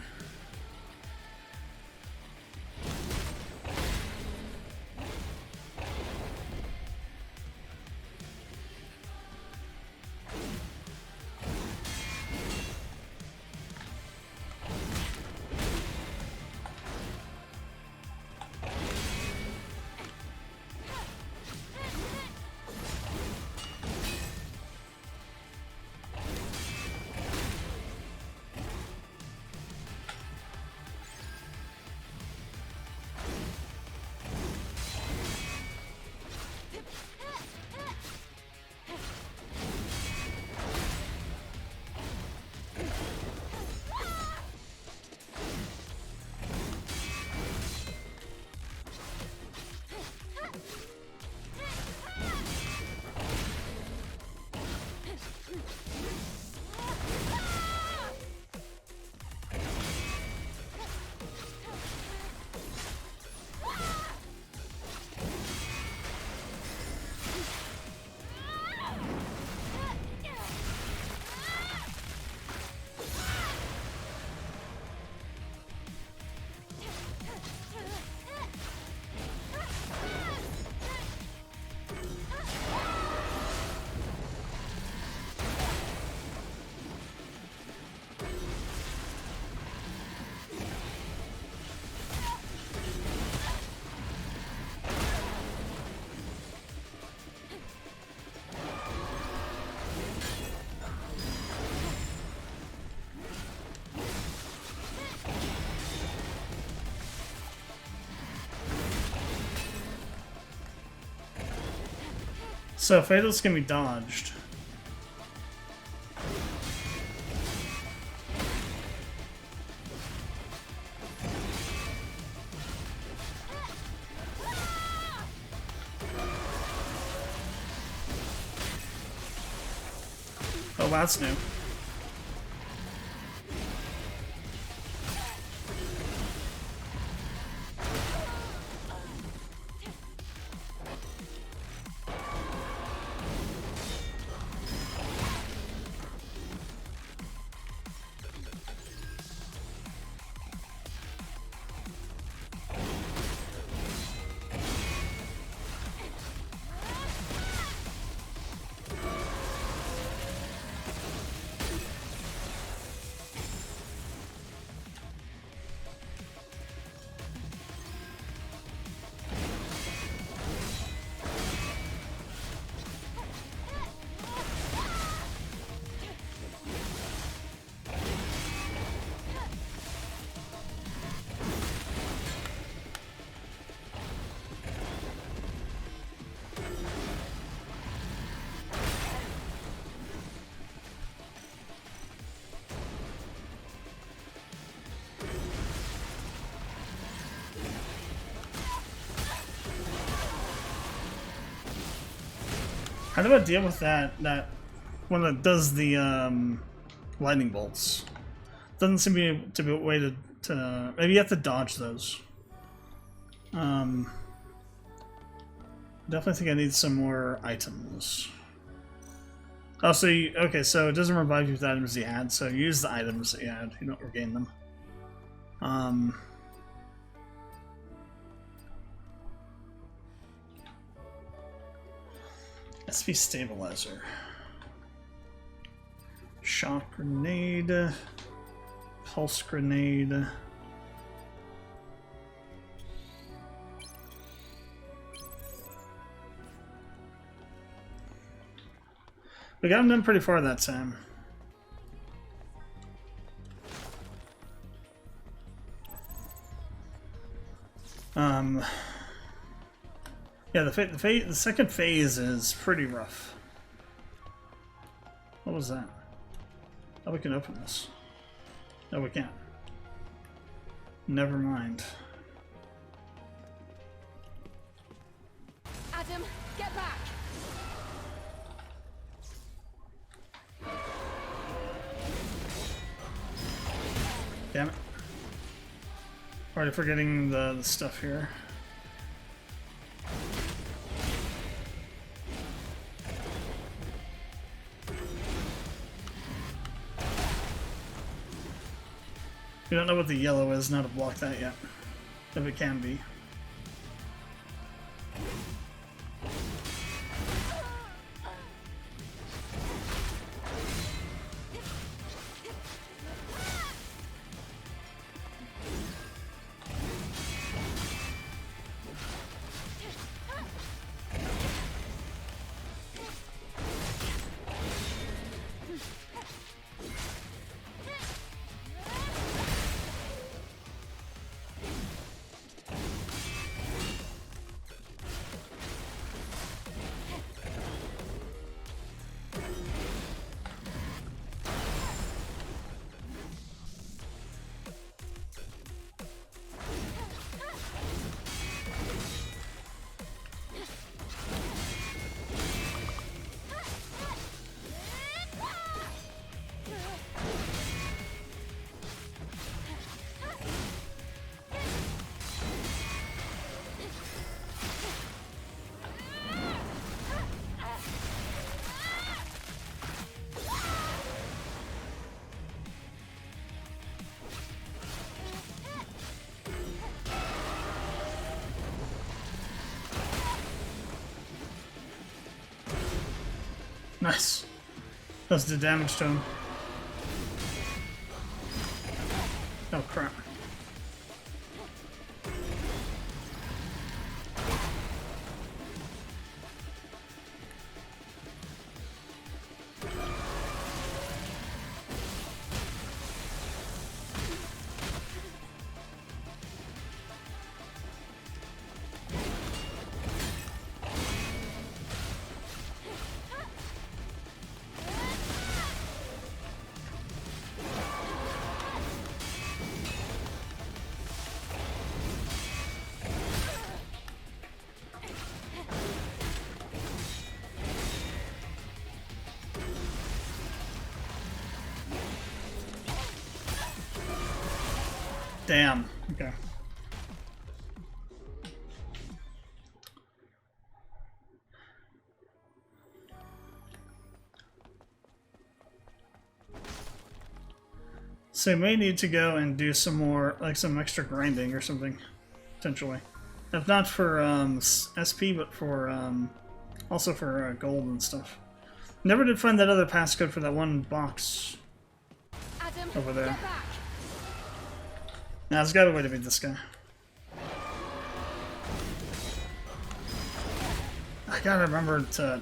So Fatal's can be dodged. Oh, that's new. How do I deal with that one that does the lightning bolts? Doesn't seem to be a way to maybe you have to dodge those. Definitely think I need some more items. Oh, so okay, so it doesn't revive you with the items you had, so use the items that you had, you don't regain them. SP stabilizer. Shock grenade. Pulse grenade. We got him done pretty far that time. Yeah, the second phase is pretty rough. What was that? Oh, we can open this. No, we can't. Never mind. Adam, get back! Damn it. Already forgetting the stuff here. We don't know what the yellow is, not to block that yet. If it can be. Nice. Does the damage to him. Oh crap. Damn. Okay. So we may need to go and do some more, like some extra grinding or something, potentially. If not for SP, but for also for gold and stuff. Never did find that other passcode for that one box Adam, over there. get back! Now there's got to be a way to beat this guy. I gotta remember to.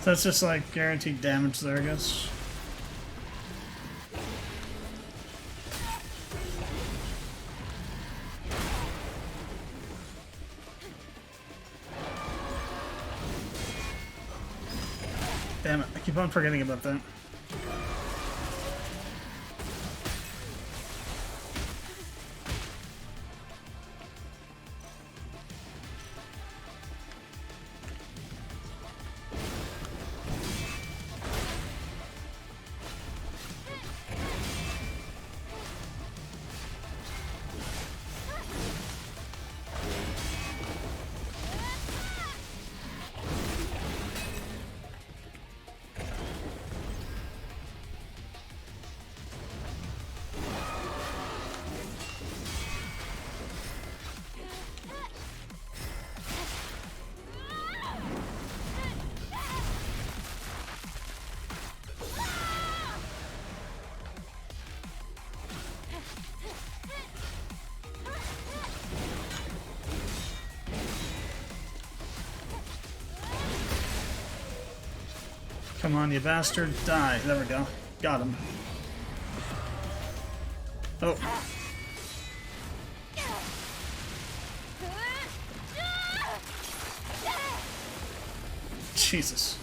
So that's just like guaranteed damage there, I guess. Damn it, I keep on forgetting about that. Come on, you bastard. Die. There we go. Got him. Oh. Jesus.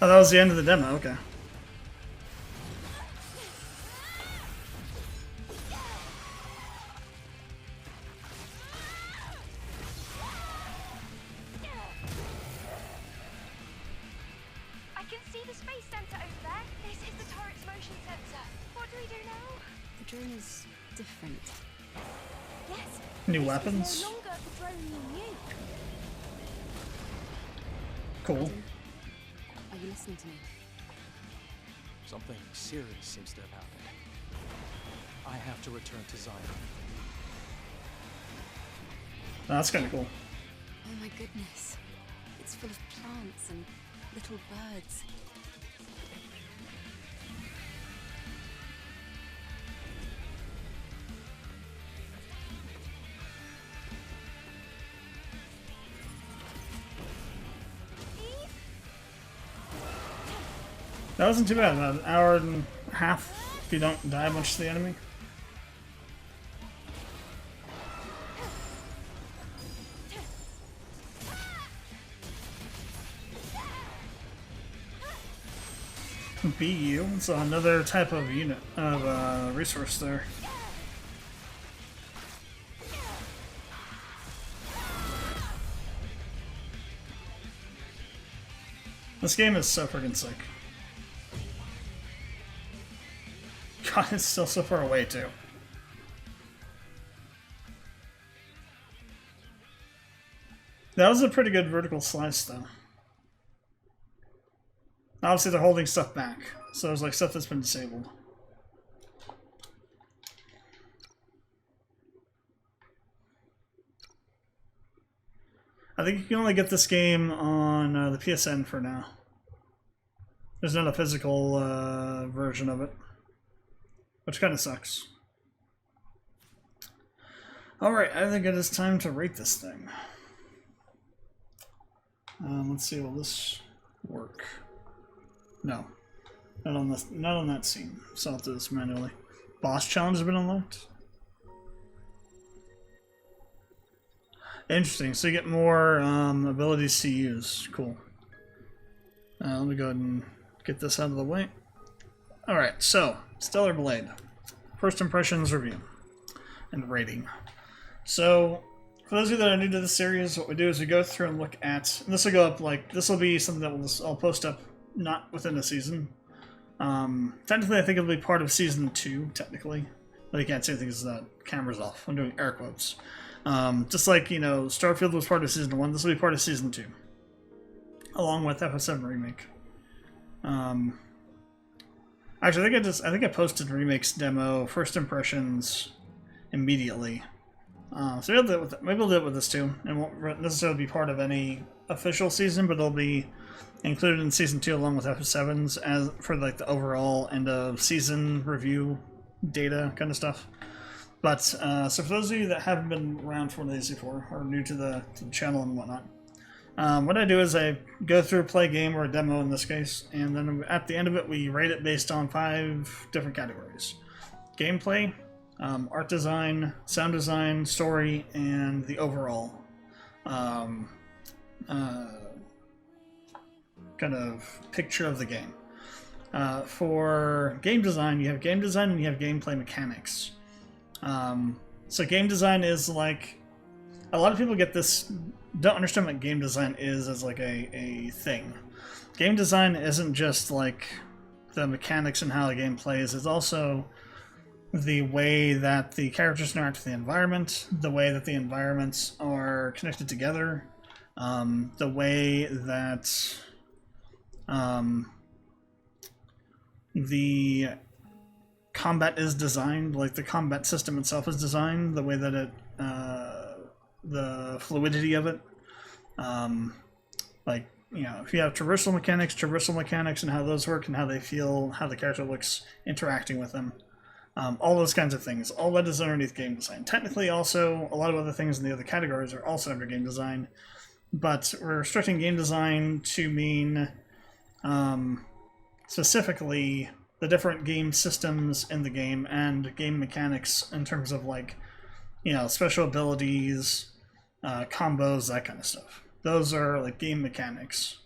Oh, that was the end of the demo. Okay. I can see the space center over there. This is the turret's motion sensor. What do we do now? The drone is different. Yes. New weapons. It's no longer the drone you knew. Cool. Are you listening to me? Something serious seems to have happened. I have to return to Zion. Oh, that's kind of cool. Oh my goodness. It's full of plants and little birds. That wasn't too bad. About an hour and a half if you don't die much to the enemy. BU, so another type of unit of resource there. This game is so freaking sick. God, it's still so far away too. That was a pretty good vertical slice though. Obviously they're holding stuff back, so there's like stuff that's been disabled. I think you can only get this game on the PSN for now. There's not a physical version of it, which kind of sucks. Alright, I think it is time to rate this thing. Let's see, will this work? No. Not on this, not on that scene. So I'll do this manually. Boss challenge has been unlocked. Interesting, so you get more abilities to use. Cool. Let me go ahead and get this out of the way. Alright, so, Stellar Blade. First impressions review. And rating. So, for those of you that are new to this series, what we do is we go through and look at... And this will go up, like, this will be something that I'll post up not within a season. Technically, I think it'll be part of Season 2, technically. But you can't say anything because the camera's off. I'm doing air quotes. Just like, you know, Starfield was part of Season 1, this will be part of Season 2. Along with FF7 Remake. Actually, I think I posted Remake's demo, first impressions, immediately. So maybe we'll do it with this too. It won't necessarily be part of any official season, but it'll be included in Season 2 along with FF7's as for like the overall end of season review data kind of stuff. But so for those of you that haven't been around for one of these before, or new to the channel and whatnot, what I do is I go through, play a game or a demo in this case, and then at the end of it we rate it based on 5 different categories: gameplay, art design, sound design, story, and the overall kind of picture of the game. For game design, you have game design and you have gameplay mechanics. So game design is like, a lot of people don't understand what game design is as like a thing. Game design isn't just like the mechanics and how the game plays, it's also the way that the characters interact with the environment, the way that the environments are connected together, the way that the combat is designed, like the combat system itself is designed, the way that it, the fluidity of it. Like, you know, if you have traversal mechanics and how those work and how they feel, how the character looks interacting with them. All those kinds of things. All that is underneath game design. Technically also, a lot of other things in the other categories are also under game design, but we're restricting game design to mean specifically the different game systems in the game and game mechanics in terms of, like, you know, special abilities, combos, that kind of stuff. Those are like game mechanics.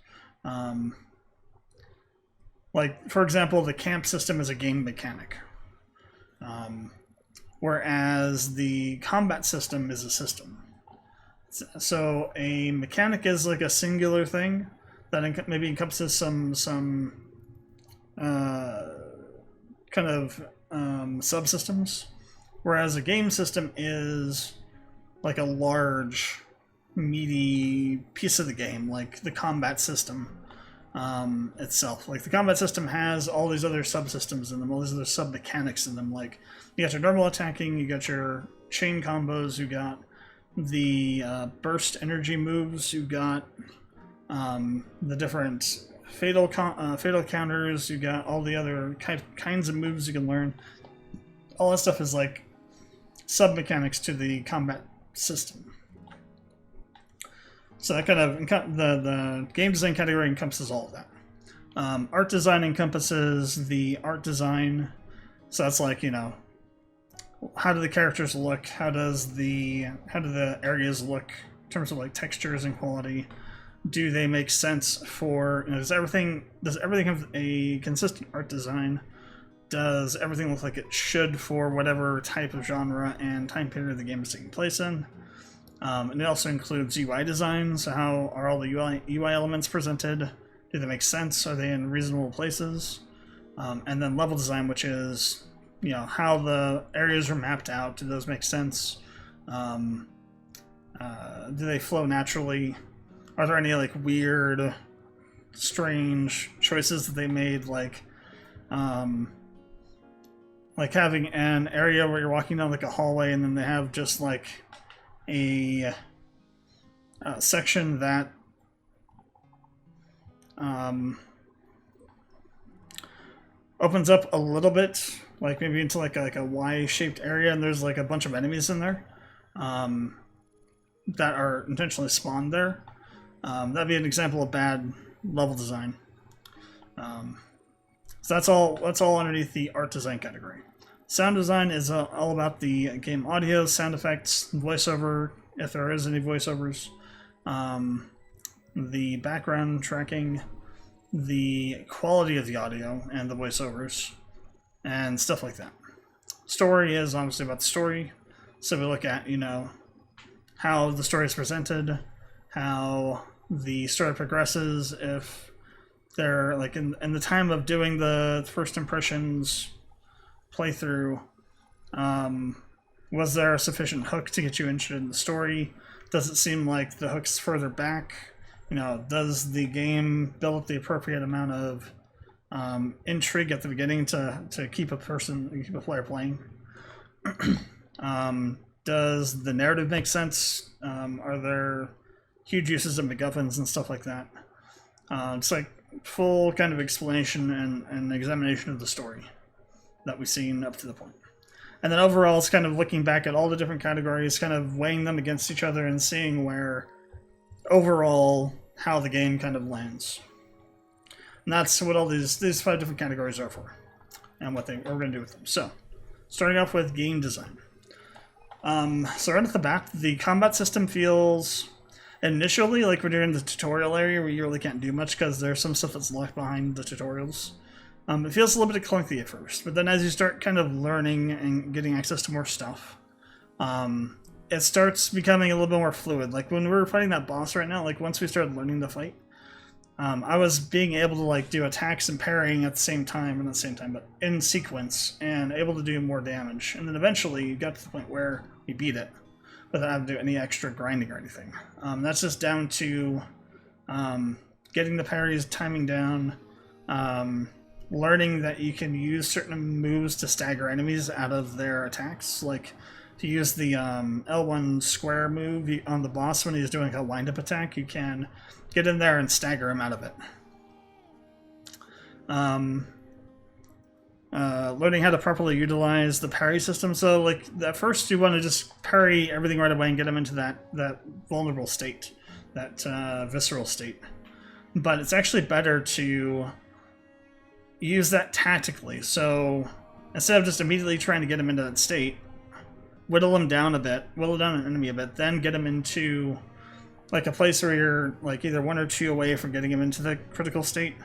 Like, for example, the camp system is a game mechanic. Whereas the combat system is a system. So a mechanic is like a singular thing that maybe encompasses some kind of subsystems, whereas a game system is like a large, meaty piece of the game, like the combat system itself. Like the combat system has all these other subsystems in them, all these other sub-mechanics in them. Like you got your normal attacking, you got your chain combos, you got the burst energy moves, you got the different fatal counters, you got all the other kinds of moves you can learn. All that stuff is like sub-mechanics to the combat system. So that kind of, the game design category encompasses all of that. Art design encompasses the art design. So that's like, you know, how do the characters look? How do the areas look in terms of like textures and quality? Do they make sense for, you know, does everything have a consistent art design? Does everything look like it should for whatever type of genre and time period the game is taking place in? And it also includes UI design, so how are all the UI elements presented? Do they make sense? Are they in reasonable places? And then level design, which is, you know, how the areas are mapped out. Do those make sense? Do they flow naturally? Are there any like weird, strange choices that they made, like having an area where you're walking down like a hallway and then they have just like a section that opens up a little bit, like maybe into like a Y-shaped area, and there's like a bunch of enemies in there that are intentionally spawned there. That'd be an example of bad level design. So that's all underneath the art design category. Sound design is all about the game audio, sound effects, voiceover, if there is any voiceovers, the background tracking, the quality of the audio and the voiceovers, and stuff like that. Story is obviously about the story. So we look at, you know, how the story is presented, how the story progresses, if they're like in the time of doing the first impressions playthrough, was there a sufficient hook to get you interested in the story? Does it seem like the hook's further back? You know, does the game build up the appropriate amount of intrigue at the beginning to keep a player playing? Does the narrative make sense? Are there huge uses of MacGuffins and stuff like that? It's like full kind of explanation and examination of the story that we've seen up to the point. And then overall, it's kind of looking back at all the different categories, kind of weighing them against each other and seeing where overall how the game kind of lands. And that's what all these 5 different categories are for, and what we're going to do with them. So, starting off with game design. So right off the bat, the combat system feels initially like when you're in the tutorial area where you really can't do much because there's some stuff that's left behind the tutorials. It feels a little bit clunky at first, but then as you start kind of learning and getting access to more stuff, it starts becoming a little bit more fluid. Like when we were fighting that boss right now, like once we started learning to fight, I was being able to like do attacks and parrying at the same time, and at the same time, but in sequence, and able to do more damage. And then eventually you got to the point where we beat it without having to do any extra grinding or anything. That's just down to getting the parries, timing down, learning that you can use certain moves to stagger enemies out of their attacks, like to use the L1 square move on the boss when he's doing a wind-up attack, you can get in there and stagger him out of it. Learning how to properly utilize the parry system. So, like, at first you want to just parry everything right away and get him into that vulnerable state, that visceral state. But it's actually better to use that tactically. So, instead of just immediately trying to get him into that state, whittle him down a bit, whittle down an enemy a bit, then get him into like a place where you're like either 1 or 2 away from getting him into the critical state,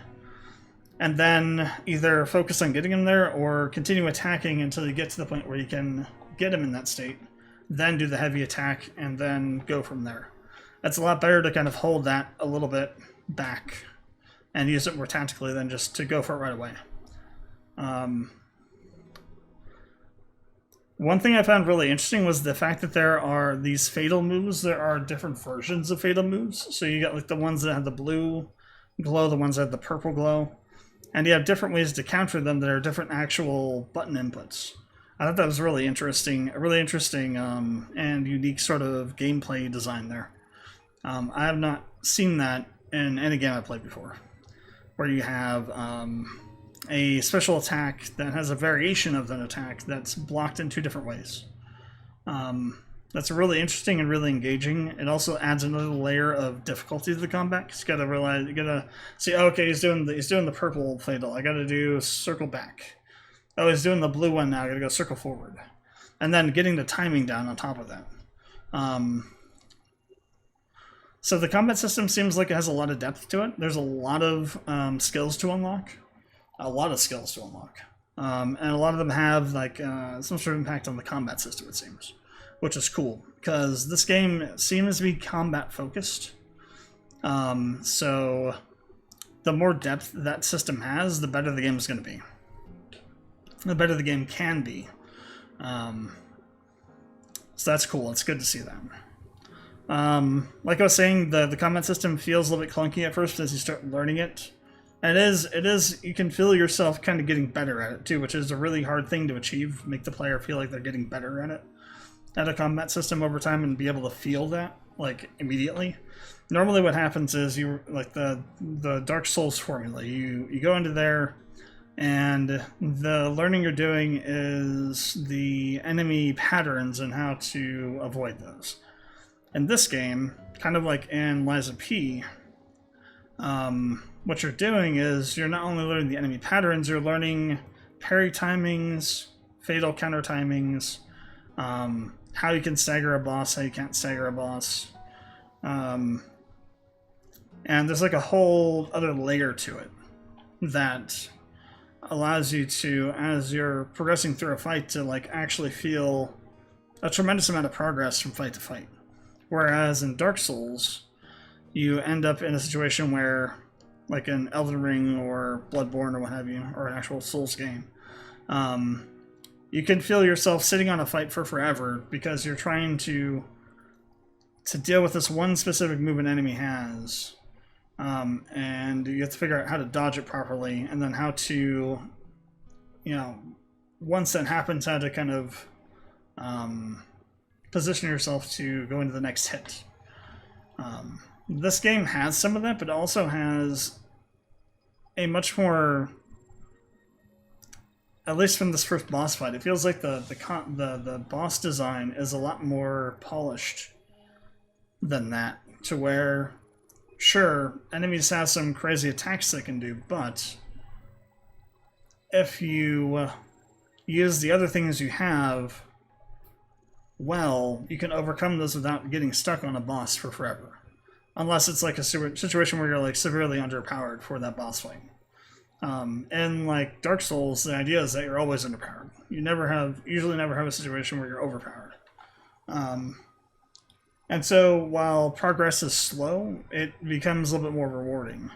and then either focus on getting him there or continue attacking until you get to the point where you can get him in that state, then do the heavy attack and then go from there. That's a lot better to kind of hold that a little bit back and use it more tactically than just to go for it right away. One thing I found really interesting was the fact that there are these fatal moves. There are different versions of fatal moves. So you got like the ones that have the blue glow, the ones that have the purple glow, and you have different ways to counter them that are different actual button inputs. I thought that was really interesting, and unique sort of gameplay design there. I have not seen that in any game I've played before, where you have a special attack that has a variation of that attack that's blocked in 2 different ways. That's really interesting and really engaging. It also adds another layer of difficulty to the combat. You gotta realize, you gotta see, oh, okay, he's doing the purple fatal. I gotta do circle back. Oh, he's doing the blue one now. I gotta go circle forward, and then getting the timing down on top of that. So the combat system seems like it has a lot of depth to it. There's a lot of skills to unlock. And a lot of them have like some sort of impact on the combat system, it seems, which is cool because this game seems to be combat focused. So the more depth that system has, the better the game is going to be. The better the game can be. So that's cool. It's good to see that. Like I was saying, the combat system feels a little bit clunky at first as you start learning it. And it is, you can feel yourself kind of getting better at it too, which is a really hard thing to achieve, make the player feel like they're getting better at it, at a combat system over time, and be able to feel that, like, immediately. Normally what happens is, you like the Dark Souls formula, you go into there, and the learning you're doing is the enemy patterns and how to avoid those. In this game, kind of like in Lies of P, what you're doing is you're not only learning the enemy patterns, you're learning parry timings, fatal counter timings, how you can stagger a boss, how you can't stagger a boss. And there's like a whole other layer to it that allows you to, as you're progressing through a fight, to like actually feel a tremendous amount of progress from fight to fight. Whereas in Dark Souls, you end up in a situation where, like in Elden Ring or Bloodborne or what have you, or an actual Souls game, you can feel yourself sitting on a fight for forever because you're trying to deal with this one specific move an enemy has, and you have to figure out how to dodge it properly, and then how to, you know, once that happens, how to kind of position yourself to go into the next hit. This game has some of that, but also has a much more at least from this first boss fight, it feels like the boss design is a lot more polished than that, to where, sure, enemies have some crazy attacks they can do, but if you use the other things you have well, you can overcome those without getting stuck on a boss for forever. Unless it's like a situation where you're like severely underpowered for that boss fight. And like Dark Souls, the idea is that you're always underpowered. You usually never have a situation where you're overpowered. And so while progress is slow, it becomes a little bit more rewarding.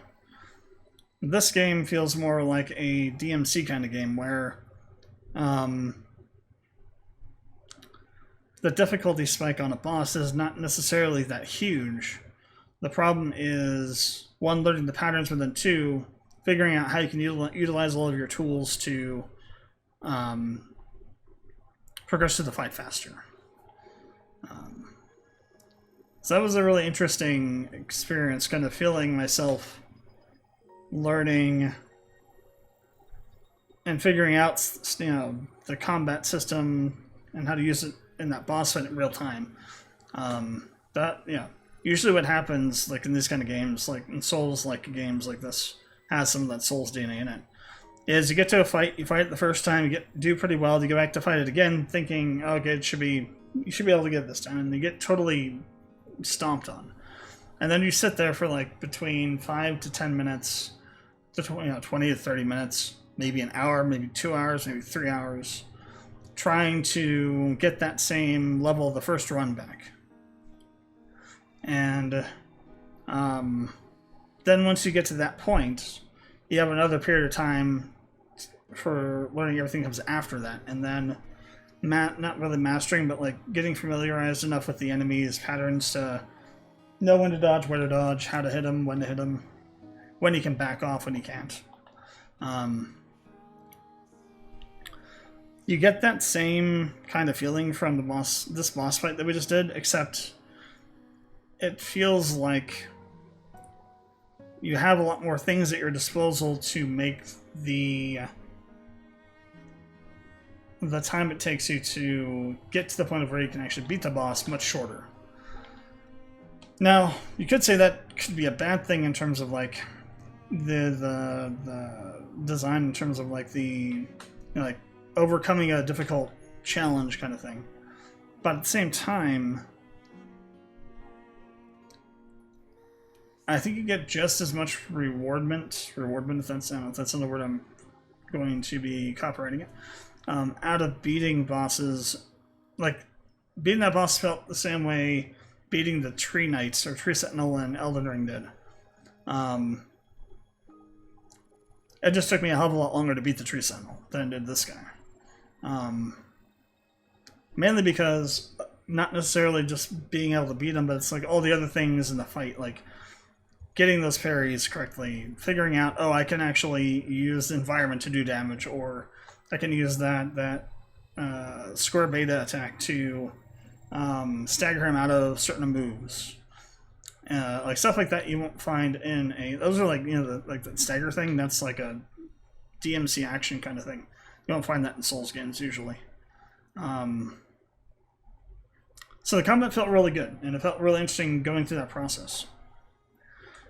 This game feels more like a DMC kind of game where the difficulty spike on a boss is not necessarily that huge. The problem is, one, learning the patterns, but then two, figuring out how you can utilize all of your tools to progress through the fight faster. So that was a really interesting experience, kind of feeling myself learning and figuring out, the combat system and how to use it in that boss fight in real time. Usually what happens, like in these kind of games, like in Souls-like games like this, has some of that Souls DNA in it, is you get to a fight, you fight it the first time, you do pretty well, you go back to fight it again, thinking, okay, you should be able to get it this time, and you get totally stomped on. And then you sit there for like between 5 to 10 minutes, to 20 to 30 minutes, maybe an hour, maybe 2 hours, maybe 3 hours, trying to get that same level of the first run back. And then once you get to that point, you have another period of time for learning everything that comes after that, and then not really mastering, but like getting familiarized enough with the enemy's patterns to know when to dodge, where to dodge, how to hit them, when to hit them, when you can back off, when you can't. You get that same kind of feeling from this boss fight that we just did, except it feels like you have a lot more things at your disposal to make the time it takes you to get to the point of where you can actually beat the boss much shorter. Now, you could say that could be a bad thing in terms of like the design, in terms of like the like overcoming a difficult challenge kind of thing. But at the same time, I think you get just as much rewardment if that's the word I'm going to be copywriting it, out of beating bosses. Like, beating that boss felt the same way beating the Tree Knights or Tree Sentinel in Elden Ring did. It just took me a hell of a lot longer to beat the Tree Sentinel than it did this guy. Mainly because, not necessarily just being able to beat him, but it's like all the other things in the fight, like getting those parries correctly, figuring out, oh, I can actually use the environment to do damage, or I can use that square beta attack to stagger him out of certain moves. Like stuff like that you won't find in those are like, like the stagger thing, that's like a DMC action kind of thing. You don't find that in Souls games usually. So the combat felt really good, and it felt really interesting going through that process.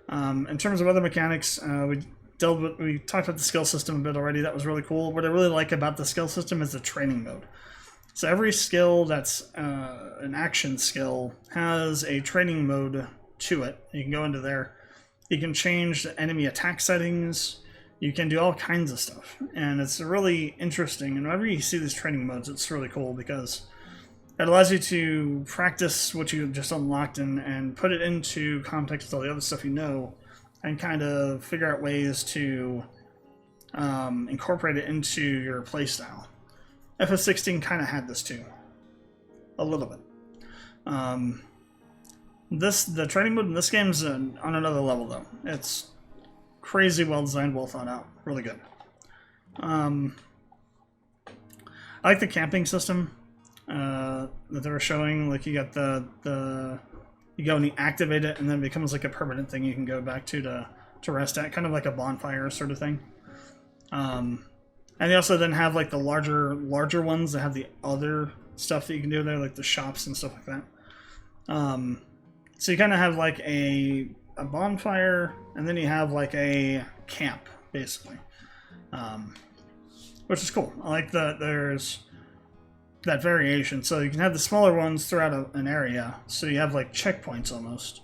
In terms of other mechanics, we talked about the skill system a bit already. That was really cool. What I really like about the skill system is the training mode. So every skill that's an action skill has a training mode to it. You can go into there. You can change the enemy attack settings. You can do all kinds of stuff. And it's really interesting. And whenever you see these training modes, it's really cool because it allows you to practice what you just unlocked and put it into context with all the other stuff you know, and kind of figure out ways to incorporate it into your playstyle. FF16 kind of had this too, a little bit. The training mode in this game is on another level though. It's crazy well designed, well thought out, really good. I like the camping system that they were showing. Like you got you go and you activate it, and then it becomes like a permanent thing you can go back to rest at, kind of like a bonfire sort of thing. And they also then have like the larger ones that have the other stuff that you can do there, like the shops and stuff like that. So you kind of have like a bonfire, and then you have like a camp, basically, which is cool. I like that there's that variation. So you can have the smaller ones throughout an area, so you have like checkpoints almost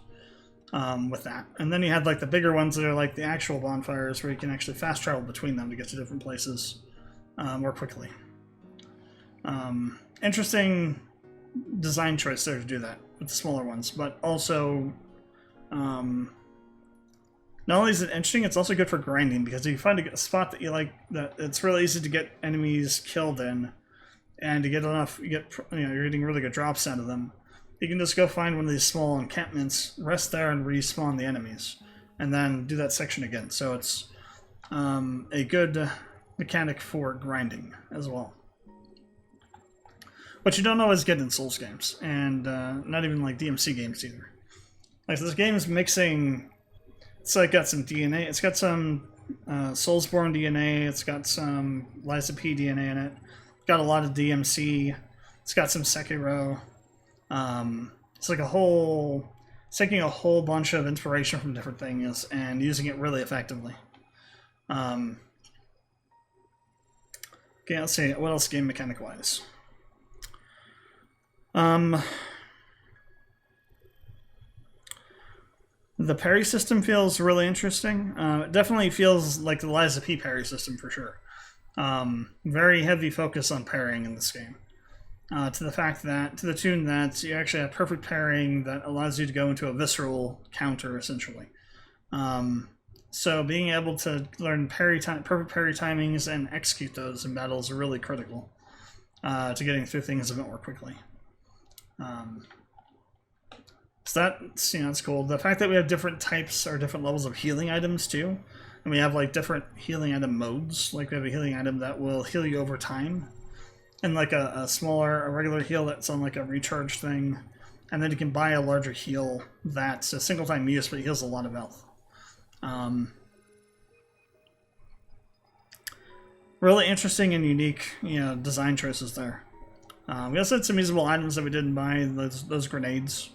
with that. And then you have like the bigger ones that are like the actual bonfires, where you can actually fast travel between them to get to different places more quickly. Interesting design choice there to do that with the smaller ones, but also not only is it interesting, it's also good for grinding, because if you find a spot that you like, that it's really easy to get enemies killed in, and to get enough, you're getting really good drops out of them, you can just go find one of these small encampments, rest there, and respawn the enemies, and then do that section again. So it's a good mechanic for grinding as well, which you don't always get in Souls games, and not even like DMC games either. Like, this game is mixing. It's like got some DNA. It's got some Soulsborne DNA. It's got some LMP DNA in it. It's got a lot of DMC. It's got some Sekiro. It's like it's taking a whole bunch of inspiration from different things and using it really effectively. Okay, let's see. What else game mechanic wise? The parry system feels really interesting. It definitely feels like the Lies of P parry system for sure. Very heavy focus on parrying in this game. To the tune that you actually have perfect parrying that allows you to go into a visceral counter, essentially. So being able to learn perfect parry timings and execute those in battles are really critical to getting through things a bit more quickly. So that's cool. The fact that we have different types or different levels of healing items too, and we have like different healing item modes. Like we have a healing item that will heal you over time, and like a regular heal that's on like a recharge thing, and then you can buy a larger heal that's a single time use but heals a lot of health. Really interesting and unique, design choices there. We also had some usable items that we didn't buy, those grenades.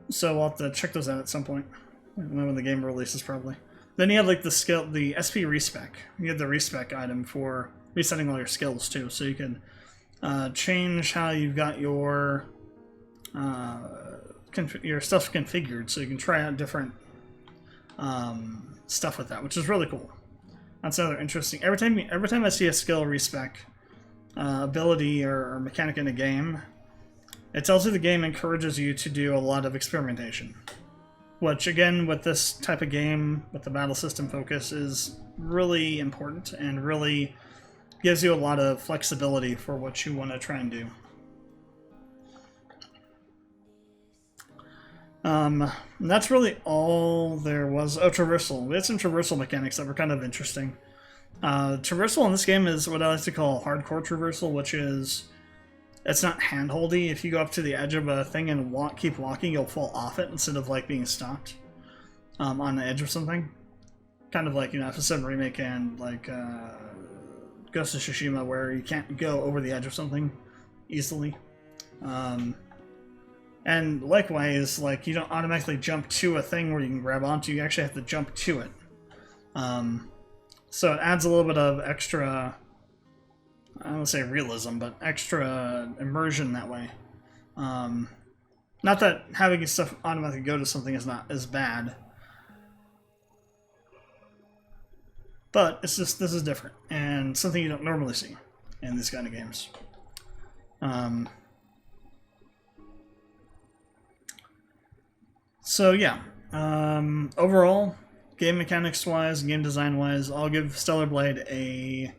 So we'll have to check those out at some point, when the game releases probably. Then you have like the SP respec. You have the respec item for resetting all your skills too, so you can change how you've got your stuff configured, so you can try out different stuff with that, which is really cool. That's another interesting. Every time I see a skill respec ability or mechanic in a game, it tells you the game encourages you to do a lot of experimentation, which again, with this type of game, with the battle system focus, is really important and really gives you a lot of flexibility for what you want to try and do. That's really all there was. Oh, traversal. We had some traversal mechanics that were kind of interesting. Traversal in this game is what I like to call hardcore traversal, which is, it's not handholdy. If you go up to the edge of a thing and keep walking, you'll fall off it instead of like being stopped on the edge of something. Kind of like, FF7 Remake and like Ghost of Tsushima, where you can't go over the edge of something easily. And likewise, like, you don't automatically jump to a thing where you can grab onto, you actually have to jump to it. So it adds a little bit of extra, I don't want to say realism, but extra immersion that way. Not that having stuff automatically go to something is not as bad, but it's just, this is different, and something you don't normally see in these kind of games. So yeah, overall, game mechanics wise, game design wise, I'll give Stellar Blade a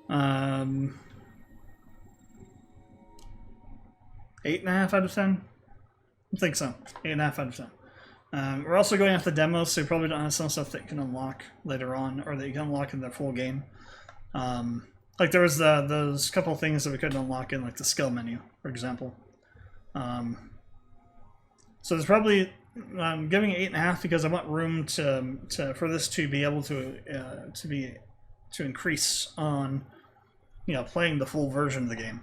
8.5 out of 10. I think so. 8.5 out of 10. We're also going off the demo, so you probably don't have some stuff that you can unlock later on, or that you can unlock in the full game. Like there was those couple of things that we couldn't unlock in like the skill menu, for example. So there's probably I'm giving it 8.5 because I want room for this to be able to increase on, playing the full version of the game.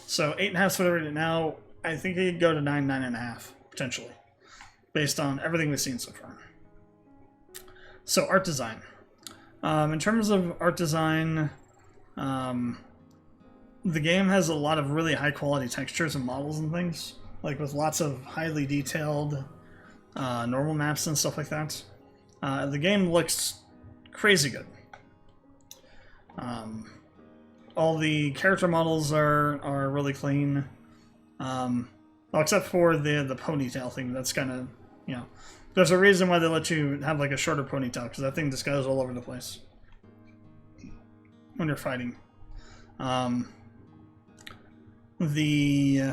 So 8.5 is what I read it now. I think it could go to 9, 9.5 potentially, based on everything we've seen so far. So art design. In terms of art design, the game has a lot of really high quality textures and models and things, like with lots of highly detailed normal maps and stuff like that. The game looks crazy good. All the character models are really clean, well, except for the ponytail thing. That's kind of, there's a reason why they let you have like a shorter ponytail, because that thing just goes all over the place when you're fighting. The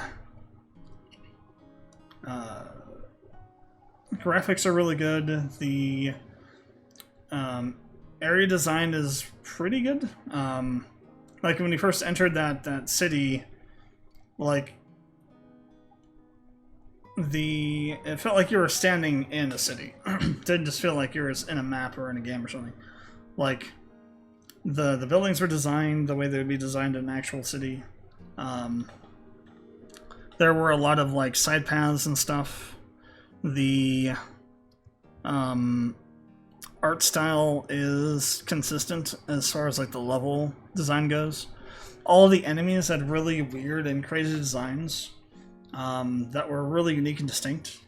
graphics are really good. The area design is pretty good. Like when you first entered that city, like it felt like you were standing in a city. Didn't just feel like you were in a map or in a game or something. Like the buildings were designed the way they would be designed in an actual city. There were a lot of like side paths and stuff. The art style is consistent as far as like the level design goes. All the enemies had really weird and crazy designs that were really unique and distinct.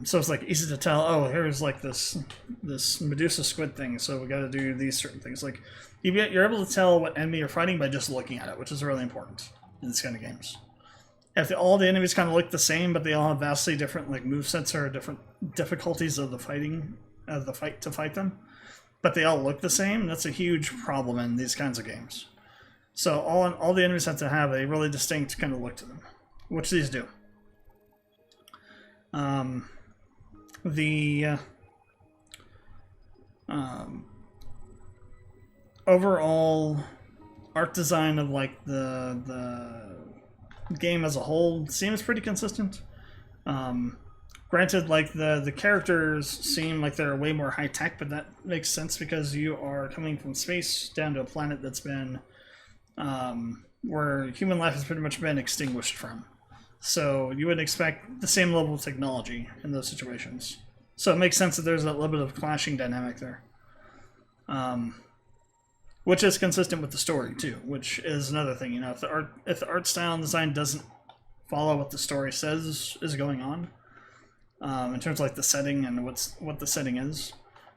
So it's like easy to tell, oh, here's like this Medusa squid thing, so we got to do these certain things. Like you're able to tell what enemy you're fighting by just looking at it, which is really important in this kind of games. If all the enemies kind of look the same, but they all have vastly different like movesets or different difficulties of the fight to fight them, but they all look the same, that's a huge problem in these kinds of games. So all the enemies have to have a really distinct kind of look to them, which these do. The overall art design of like the game as a whole seems pretty consistent. Granted, like the characters seem like they're way more high tech, but that makes sense because you are coming from space down to a planet that's been where human life has pretty much been extinguished from. So you would expect the same level of technology in those situations. So it makes sense that there's a little bit of clashing dynamic there. Which is consistent with the story too, which is another thing. If the art style and design doesn't follow what the story says is going on, in terms of like the setting and what the setting is,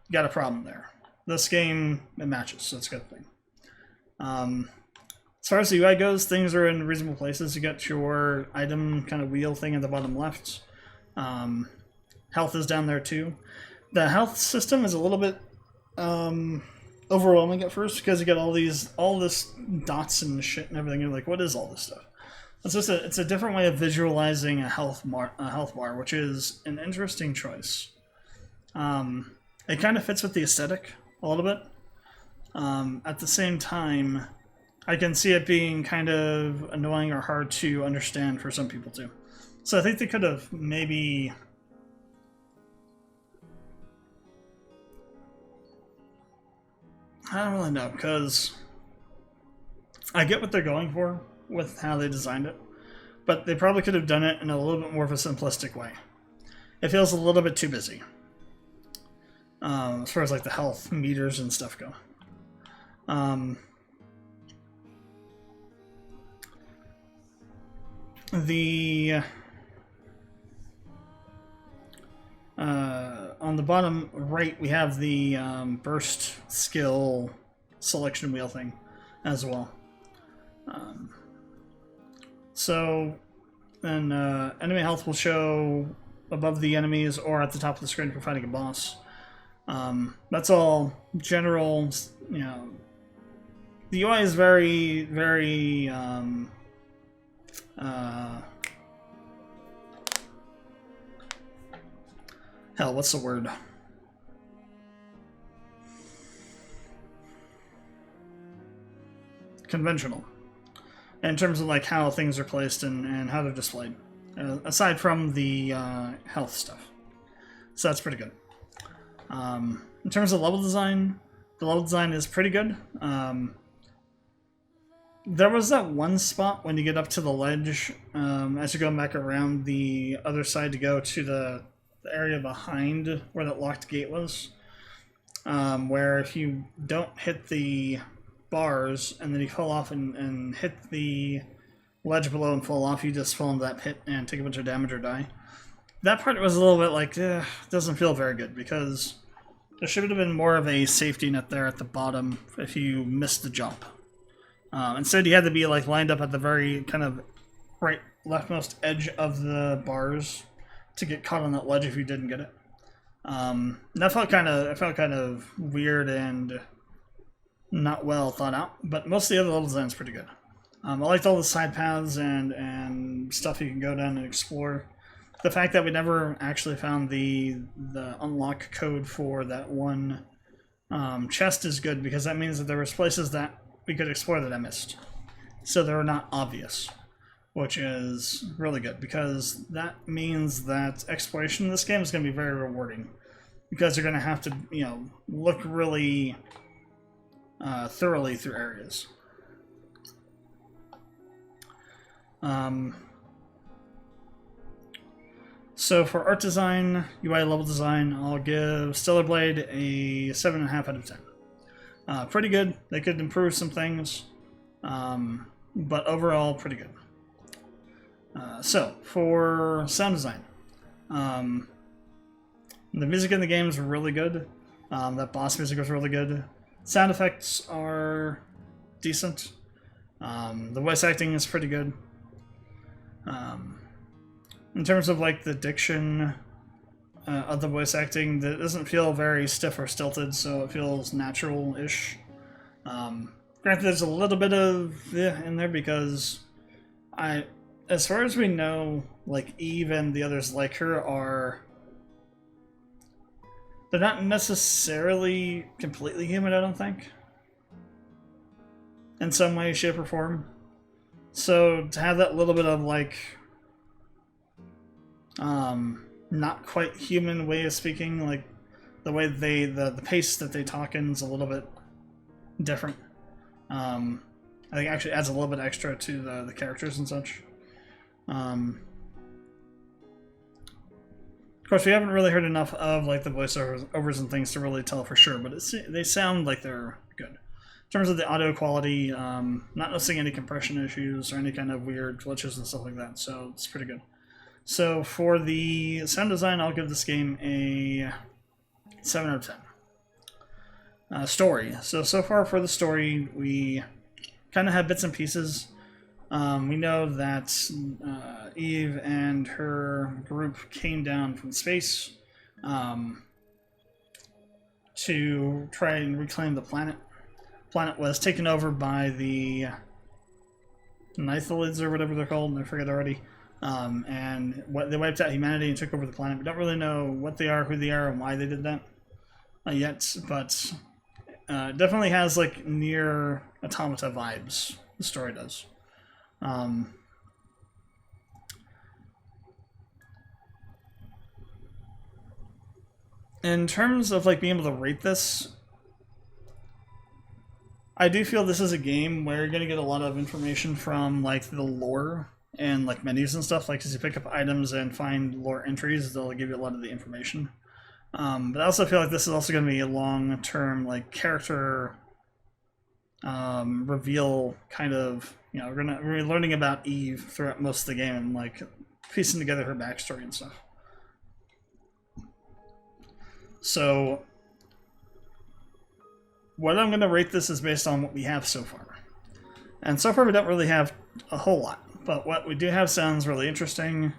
you got a problem there. This game, it matches, so it's a good thing. As far as the UI goes, things are in reasonable places. You got your item kind of wheel thing at the bottom left. Health is down there too. The health system is a little bit overwhelming at first because you got all this dots and shit and everything. You're like, what is all this stuff? It's a different way of visualizing a health bar, which is an interesting choice. It kind of fits with the aesthetic a little bit. At the same time, I can see it being kind of annoying or hard to understand for some people too. So I think they could have maybe... I don't really know, because I get what they're going for with how they designed it, but they probably could have done it in a little bit more of a simplistic way. It feels a little bit too busy, as far as like the health meters and stuff go. On the bottom right, we have the burst skill selection wheel thing as well. So then enemy health will show above the enemies or at the top of the screen if you're fighting a boss. That's all general, the UI is very, very hell, what's the word? Conventional. In terms of like how things are placed and how they're displayed. aside from the health stuff. So that's pretty good. In terms of level design, the level design is pretty good. There was that one spot when you get up to the ledge, as you go back around the other side to go to the area behind where that locked gate was, where if you don't hit the bars and then you fall off and hit the ledge below and fall off, you just fall into that pit and take a bunch of damage or die. That part was a little bit like, doesn't feel very good, because there should have been more of a safety net there at the bottom if you missed the jump. Instead, you had to be like lined up at the very kind of right leftmost edge of the bars to get caught on that ledge if you didn't get it. That felt kind of weird and not well thought out, but most of the other level design is pretty good. I liked all the side paths and stuff you can go down and explore. The fact that we never actually found the unlock code for that one chest is good, because that means that there was places that we could explore that I missed. So they're not obvious, which is really good, because that means that exploration in this game is going to be very rewarding, because you're going to have to, you know, look really thoroughly through areas. So for art design, UI level design, I'll give Stellar Blade a 7.5 out of 10. Pretty good. They could improve some things, but overall pretty good. So for sound design, the music in the game is really good. That boss music was really good. Sound effects are decent. The voice acting is pretty good. In terms of like the diction of the voice acting, that doesn't feel very stiff or stilted, so it feels natural-ish. Granted, there's a little bit of in there, because as far as we know, like Eve and the others like her they're not necessarily completely human, I don't think, in some way, shape, or form. So to have that little bit of like not quite human way of speaking, like the way the pace that they talk in is a little bit different. I think it actually adds a little bit extra to the characters and such. Of course, we haven't really heard enough of like the voiceovers and things to really tell for sure, but they sound like they're good. In terms of the audio quality, not noticing any compression issues or any kind of weird glitches and stuff like that, so it's pretty good. So for the sound design, I'll give this game a 7 out of 10. Story. So far for the story, we kind of have bits and pieces. We know that Eve and her group came down from space to try and reclaim the planet. The planet was taken over by the Nithalids or whatever they're called, I forget already. And they wiped out humanity and took over the planet. We don't really know what they are, who they are, and why they did that yet, but definitely has like Nier Automata vibes. The story does. In terms of like being able to rate this, I do feel this is a game where you're going to get a lot of information from like the lore and like menus and stuff. Like as you pick up items and find lore entries, they'll give you a lot of the information. But I also feel like this is also going to be a long-term like character reveal kind of, you know, we're gonna be learning about Eve throughout most of the game and like piecing together her backstory and stuff. So what I'm going to rate this is based on what we have so far. And so far we don't really have a whole lot, but what we do have sounds really interesting.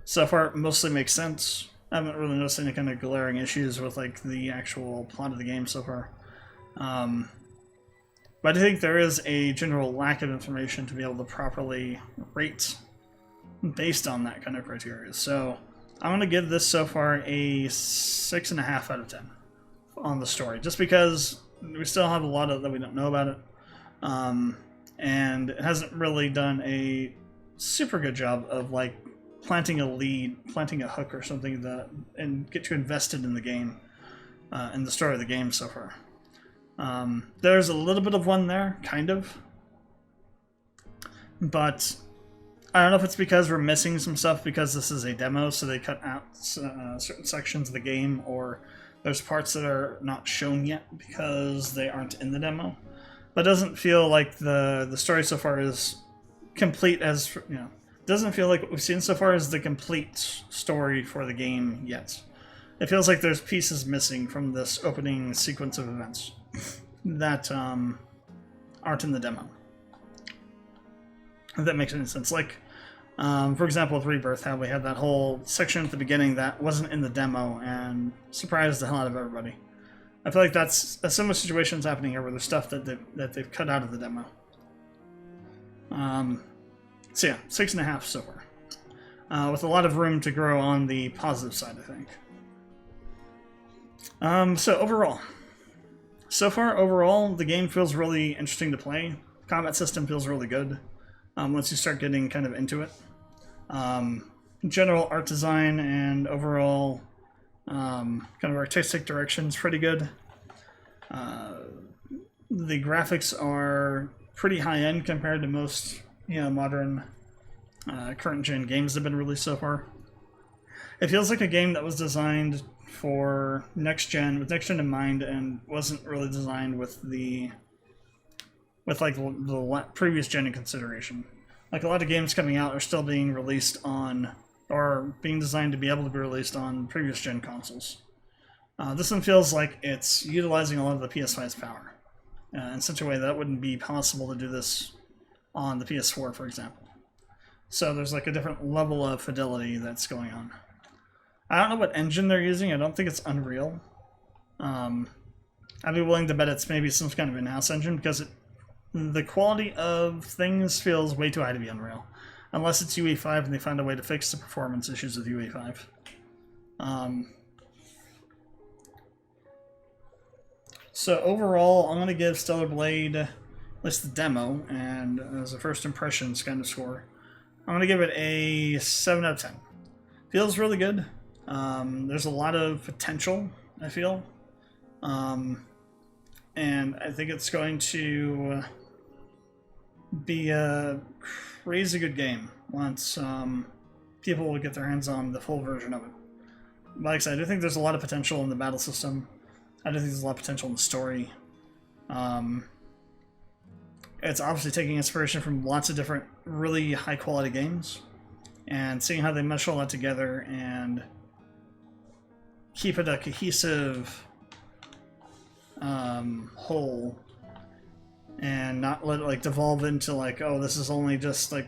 So far it mostly makes sense. I haven't really noticed any kind of glaring issues with like the actual plot of the game so far. But I think there is a general lack of information to be able to properly rate based on that kind of criteria. So I'm going to give this so far a 6.5 out of 10 on the story, just because we still have a lot of that we don't know about it. And it hasn't really done a super good job of like planting a lead, planting a hook or something that, and get you invested in the game, in the story of the game so far. There's a little bit of one there, kind of, but I don't know if it's because we're missing some stuff because this is a demo, so they cut out certain sections of the game, or there's parts that are not shown yet because they aren't in the demo. But it doesn't feel like the story so far is complete as, you know, doesn't feel like what we've seen so far is the complete story for the game yet. It feels like there's pieces missing from this opening sequence of events that aren't in the demo. If that makes any sense. Like, for example, with Rebirth, how we had that whole section at the beginning that wasn't in the demo and surprised the hell out of everybody. I feel like that's a similar situation that's happening here, where there's stuff that they've cut out of the demo. So yeah, 6.5 so far, with a lot of room to grow on the positive side, I think. So overall, the game feels really interesting to play. Combat system feels really good once you start getting kind of into it. General art design and overall kind of artistic direction's pretty good. The graphics are pretty high-end compared to most, you know, modern current-gen games that have been released so far. It feels like a game that was designed for next-gen, with next-gen in mind, and wasn't really designed with the previous gen in consideration. Like, a lot of games coming out are still being released on, or being designed to be able to be released on previous gen consoles. This one feels like it's utilizing a lot of the PS5's power in such a way that wouldn't be possible to do this on the PS4, for example. So there's like a different level of fidelity that's going on. I don't know what engine they're using. I don't think it's Unreal. I'd be willing to bet it's maybe some kind of in-house engine, because the quality of things feels way too high to be Unreal. Unless it's UE5 and they find a way to fix the performance issues with UE5. So overall, I'm going to give Stellar Blade, at least the demo, and as a first impressions kind of score, I'm going to give it a 7 out of 10. Feels really good. There's a lot of potential, I feel. And I think it's going to be a crazy good game once people will get their hands on the full version of it. Like I said, I do think there's a lot of potential in the battle system. I do think there's a lot of potential in the story. It's obviously taking inspiration from lots of different really high-quality games, and seeing how they mesh all that together and keep it a cohesive whole, and not let it like devolve into like, oh, this is only just like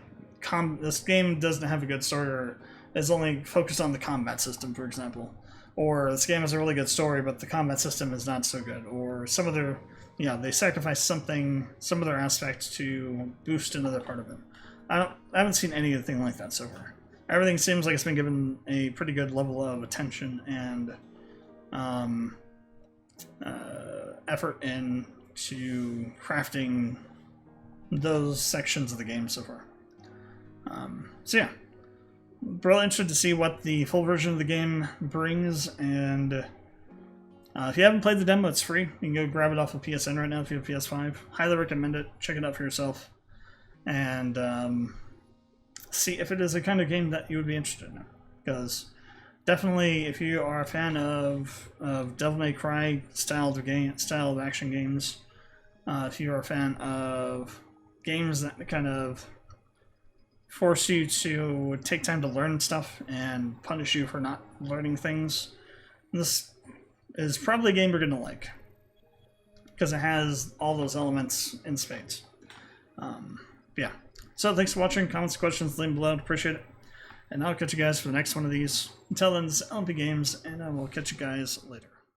this game doesn't have a good story, or is only focused on the combat system, for example, or this game has a really good story but the combat system is not so good, or some of their, they sacrifice some of their aspects to boost another part of it. I haven't seen anything like that so far. Everything seems like it's been given a pretty good level of attention and effort into crafting those sections of the game so far. So yeah, really interested to see what the full version of the game brings, and if you haven't played the demo, it's free. You can go grab it off of PSN right now if you have PS5. Highly recommend it. Check it out for yourself, and see if it is a kind of game that you would be interested in. Because definitely, if you are a fan of Devil May Cry style of action games, if you are a fan of games that kind of force you to take time to learn stuff and punish you for not learning things, this is probably a game you're going to like, because it has all those elements in spades. Yeah. So thanks for watching. Comments, questions, leave them below. I'd appreciate it. And I'll catch you guys for the next one of these. Until then, this is LMPGames, and I will catch you guys later.